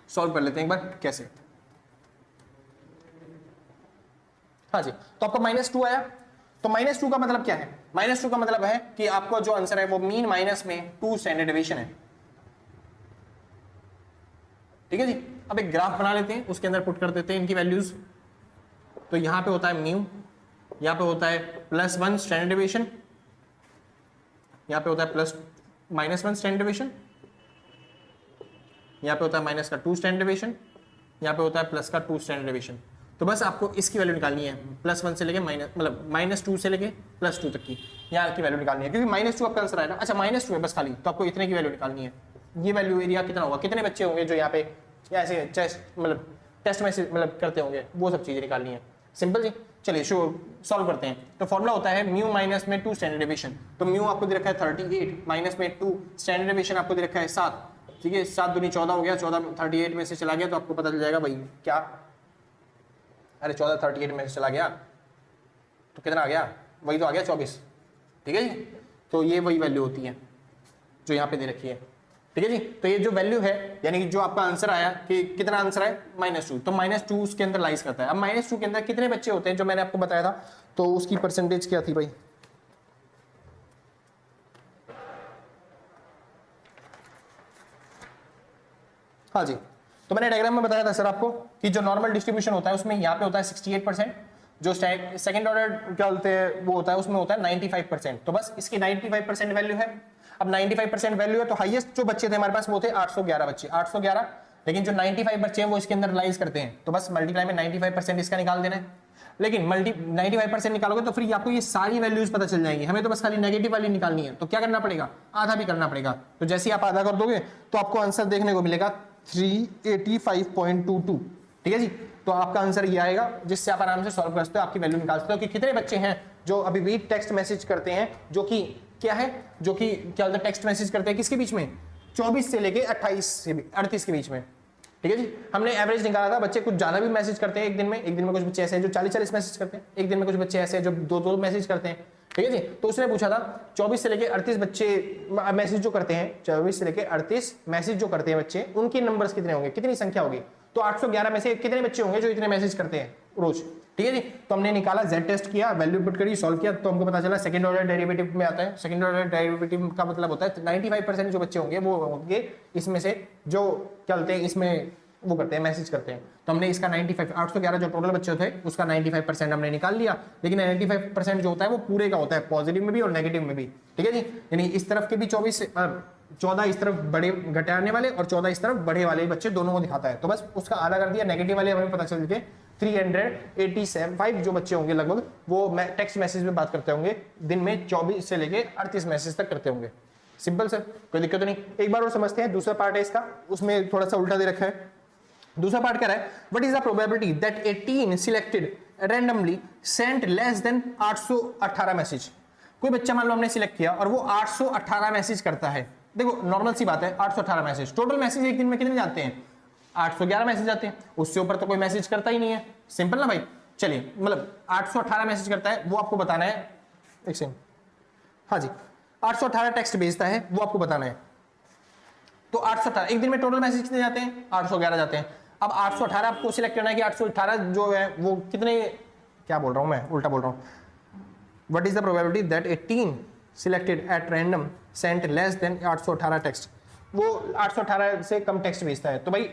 Speaker 1: सॉल्व कर लेते हैं एक बार कैसे। हाँ जी, तो आपका -2 आया, तो -2 का मतलब क्या है, -2 का मतलब है कि आपका जो आंसर है वो मीन माइनस में 2 स्टैंडर्ड डेविएशन है। ठीक है जी, अब एक ग्राफ बना लेते हैं, उसके अंदर पुट कर देते हैं इनकी वैल्यूज। तो यहां पे होता है म्यू, यहाँ पे होता है +1 स्टैंडर्ड डेविएशन, यहाँ पे होता है -1 स्टैंडर्ड डेविएशन, यहाँ पे होता है -2 स्टैंडर्ड डेविएशन, यहाँ पे होता है +2 स्टैंडर्ड डेविएशन। तो बस आपको इसकी वैल्यू निकालनी है, +1 से लेके मतलब -2 से लेके +2 तक की। यहाँ की वैल्यू निकालनी है, क्योंकि -2 आपका आंसर आएगा। अच्छा -2 है बस खाली, तो आपको इतने की वैल्यू निकालनी है। ये वैल्यू एरिया कितना होगा, कितने बच्चे होंगे जो यहाँ पे ऐसे टेस्ट मैसेज करते होंगे, वो सब चीजें निकालनी है। सिंपल जी। चलिए सॉल्व करते हैं। तो फॉर्मूला होता है म्यू माइनस में 2 स्टैंडर्ड डेविएशन। तो म्यू आपको दे रखा है 38 माइनस में 2 स्टैंडर्ड डेविएशन आपको दे रखा है 7। ठीक है, 7 दूनी 14 हो गया, 14 38 में से चला गया तो आपको पता चल जाएगा भाई क्या, अरे 14 38 में से चला गया तो कितना आ गया, वही तो आ गया 24। ठीक है जी, तो ये वही वैल्यू होती है जो यहाँ पे दे रखी है। ठीक है जी, तो ये जो वैल्यू है यानी कि जो आपका आंसर आया कि कितना आंसर है -2, तो -2 उसके अंदर लाइज करता है। अब -2 के अंदर कितने बच्चे होते हैं जो मैंने आपको बताया था, तो उसकी परसेंटेज क्या थी भाई, हाँ जी, तो मैंने डायग्राम में बताया था सर आपको कि जो नॉर्मल डिस्ट्रीब्यूशन होता है उसमें यहाँ पे होता है 68%, जो सेकंड ऑर्डर क्या बोलते हैं वो होता है उसमें होता है 95%। तो बस इसकी 95% वैल्यू है। अब 95% वैल्यू है तो हाईएस्ट जो बच्चे थे हमारे पास वो थे 811 बच्चे, 811, लेकिन जो 95 बच्चे हैं वो इसके अंदर लाइज करते हैं, तो बस मल्टीप्लाई में 95% इसका निकाल देना है। लेकिन 95% निकालोगे तो फिर आपको ये सारी वैल्यूज पता चल जाएंगी, हमें तो बस खाली नेगेटिव वाली निकालनी है। तो क्या करना पड़ेगा, आधा भी करना पड़ेगा। तो जैसे ही आप आधा कर दोगे तो आपको आंसर देखने को मिलेगा 385.22। ठीक है जी, तो आपका आंसर ये आएगा जिससे आप आराम से सॉल्व कर सकते हो, आपकी वैल्यू निकाल सकते हो कि कितने बच्चे हैं जो अभी भी टेक्स्ट मैसेज करते हैं, जो कि क्या है, जो कि क्या बोलते हैं टेक्स्ट मैसेज करते हैं किसके बीच में, 24 से लेके 28 से 38 के बीच में। ठीक है जी, हमने एवरेज निकाला था, बच्चे कुछ ज्यादा भी मैसेज करते हैं एक दिन में कुछ बच्चे ऐसे हैं जो 40-40 मैसेज करते हैं, एक दिन में कुछ बच्चे ऐसे हैं जो 2-2 मैसेज करते हैं। ठीक है जी, तो उसने पूछा था 24 से लेके 38 बच्चे मैसेज जो करते हैं, 24 से लेके 38 मैसेज जो करते हैं बच्चे, उनके नंबर्स कितने होंगे, कितनी संख्या होगी, तो 811 में से कितने बच्चे होंगे जो इतने मैसेज करते हैं रोज। ठीक है जी, तो हमने निकाला, जेड टेस्ट किया, वैल्यू पुट करी, सॉल्व किया, तो हमको पता चला सेकंड ऑर्डर डेरिवेटिव में आता है। सेकंड ऑर्डर डेरिवेटिव का मतलब होता है 95% जो बच्चे होंगे वो होंगे इसमें से जो क्या बोलते हैं इसमें वो करते हैं मैसेज करते हैं। तो हमने इसका 95 811 जो टोटल बच्चे थे उसका 95% हमने निकाल लिया, लेकिन 95% जो होता है वो पूरे का होता है, पॉजिटिव में भी और नेगेटिव में भी। ठीक है जी, यानी इस तरफ के भी 14 इस तरफ बड़े घटाने वाले और 14 इस तरफ बढ़े वाले बच्चे दोनों को दिखाता है, तो बस उसका आधा कर दिया। नेगेटिव वाले हमें पता चल गए 385 जो बच्चे होंगे लगभग वो टेक्स्ट मैसेज में बात करते होंगे, दिन में 24 से लेके 38 मैसेज तक करते होंगे। सिंपल सर, कोई दिक्कत नहीं। एक बार और समझते हैं, दूसरा पार्ट है इसका, उसमें थोड़ा सा उल्टा दे रखा है। दूसरा पार्ट क्या है, what is the probability that 18 selected randomly sent less than 818 message. कोई बच्चा मान लो हमने सिलेक्ट किया और वो 818 मैसेज करता है। देखो नॉर्मल सी बात है, 818 मैसेज, टोटल मैसेज एक दिन में कितने जाते हैं, 811 मैसेज जाते हैं, उससे ऊपर तो कोई मैसेज करता ही नहीं है। सिंपल ना भाई, चलिए मतलब 818 मैसेज करता है वो आपको बताना है। एक सेकंड, हाँ जी, 818 टेक्स्ट भेजता है वो आपको बताना है। तो 818 एक दिन में टोटल मैसेज कितने जाते हैं, 811 जाते हैं। अब 818 आपको सिलेक्ट करना है कि 818 जो है वो कितने, क्या बोल रहा हूं मैं, उल्टा बोल रहा हूं। What is the probability that 18 selected at random sent less than 818 text, वो 818 से कम टेक्स्ट भेजता है। तो भाई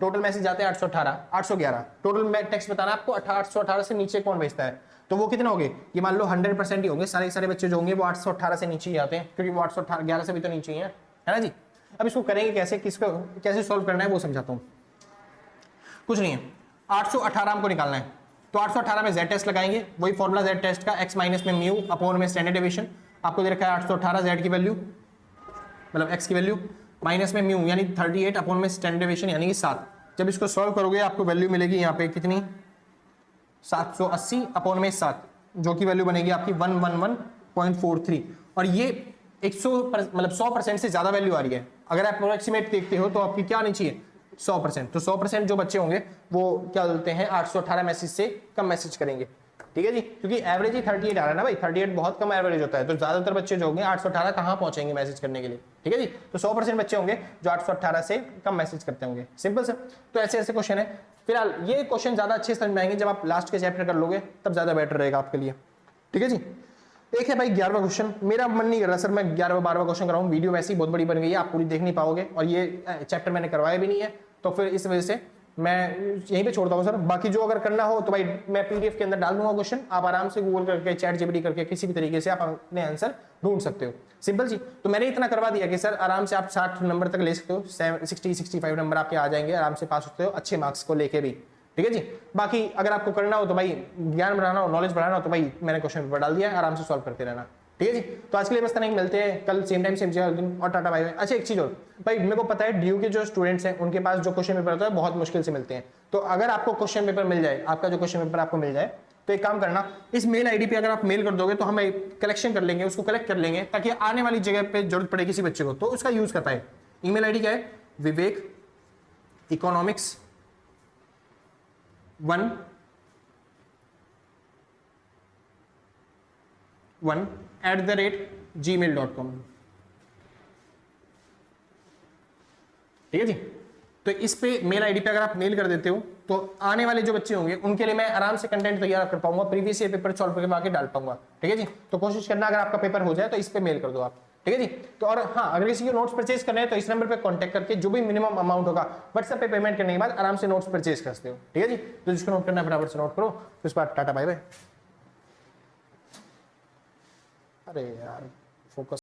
Speaker 1: टोटल मैसेज जाते हैं 818 811, टोटल टेक्स्ट बताना आपको 818 से नीचे कौन भेजता है, तो वो कितने होंगे, ये मान लो 100% ही होंगे, सारे बच्चे जो होंगे वो 818 से नीचे ही आते हैं, क्योंकि वो 811 से भी तो नीचे ही है ना जी। अब इसको करेंगे कैसे, किसको कैसे सॉल्व करना है वो समझाता हूँ। कुछ नहीं है, 818 हमको निकालना है, तो 818 में z टेस्ट लगाएंगे, वही फॉर्मूला z टेस्ट का, x माइनस में म्यू अपॉन में स्टैंडर्ड डेविएशन। आपको दे रखा है 818 z की वैल्यू मतलब x की वैल्यू माइनस में म्यू यानी 38 अपॉन में स्टैंडर्ड डेविएशन यानी कि 7। जब इसको सॉल्व करोगे आपको वैल्यू मिलेगी यहाँ पे कितनी, 780 अपॉन में 7, जो की वैल्यू बनेगी आपकी 111.43। और ये 100% से ज्यादा वैल्यू आ रही है। अगर आप अप्रोक्सीमेट देखते हो तो आपकी क्या आनी चाहिए, 100%। तो 100% जो बच्चे होंगे वो क्या बोलते हैं 818 मैसेज से कम मैसेज करेंगे। ठीक है जी, क्योंकि एवरेज ही 38 आ रहा है ना भाई, 38 बहुत कम एवरेज होता है, तो ज्यादातर बच्चे जो होंगे 818 कहाँ पहुंचेंगे मैसेज करने के लिए। ठीक है जी, तो 100% बच्चे होंगे जो 818 से कम मैसेज करते होंगे। सिंपल सर, तो ऐसे ऐसे क्वेश्चन है। फिलहाल ये क्वेश्चन ज्यादा अच्छे समझ में आएंगे जब आप लास्ट के चैप्टर कर लोगे, तब ज्यादा बेटर रहेगा आपके लिए। ठीक है जी, एक है भाई 11वां क्वेश्चन। मेरा मन नहीं कर रहा सर मैं 11वां 12वां क्वेश्चन कराऊं, वीडियो वैसे ही बहुत बड़ी बन गई है, आप पूरी देख नहीं पाओगे, और ये चैप्टर मैंने करवाया भी नहीं है, तो फिर इस वजह से मैं यहीं पे छोड़ता हूं सर। बाकी जो अगर करना हो तो भाई मैं पीडीएफ के अंदर डाल दूंगा क्वेश्चन, आप आराम से गूगल करके चैट जीपीटी करके किसी भी तरीके से आप अपने आंसर ढूंढ सकते हो। सिंपल जी, तो मैंने इतना करवा दिया कि सर आराम से आप 60 नंबर तक ले सकते हो, 60-65 नंबर आपके आ जाएंगे, आराम से पास होते हो अच्छे मार्क्स को लेके भी। ठीक है जी, बाकी अगर आपको करना हो तो भाई ज्ञान बढ़ाना हो, नॉलेज बढ़ाना हो तो भाई मैंने क्वेश्चन पेपर डाल दिया है, आराम से सॉल्व करते रहना। ठीक है जी। तो आज के लिए बस इतना ही, मिलते हैं कल सेम टाइम सेम जगह और टाटा बाय बाय। अच्छा एक चीज और भाई, मेरे को पता है डीयू के जो स्टूडेंट्स हैं उनके पास जो क्वेश्चन पेपर होता है बहुत मुश्किल से मिलते हैं। तो अगर आपको क्वेश्चन पेपर मिल जाए, आपका जो क्वेश्चन पेपर आपको मिल जाए, तो एक काम करना, इस मेल आईडी पे अगर आप मेल कर दोगे तो हम कलेक्शन कर लेंगे, उसको कलेक्ट कर लेंगे, ताकि आने वाली जगह पे जरूरत पड़े किसी बच्चे को तो उसका यूज कर पाए। ईमेल आईडी क्या है? विवेक इकोनॉमिक्स 1@gmail.com। ठीक है जी। तो इस पे मेल आईडी पे अगर आप मेल कर देते हो तो आने वाले जो बच्चे होंगे उनके लिए मैं आराम से कंटेंट तैयार कर पाऊंगा, प्रीवियस ईयर पेपर सॉल्व करके आके डाल पाऊंगा। ठीक है जी। तो कोशिश करना अगर आपका पेपर हो जाए तो इस पे मेल कर दो आप। ठीक है जी। तो और हाँ, अगर किसी को नोट्स परचेज करने हैं तो इस नंबर पे कांटेक्ट करके जो भी मिनिमम अमाउंट होगा व्हाट्सएप पे पेमेंट करने के बाद आराम से नोट्स परचेज कर सकते हो। ठीक है जी। तो जिसको नोट करना है फटाफट से नोट करो, फिर उसके बाद टाटा बाय बाय। अरे यार फोकस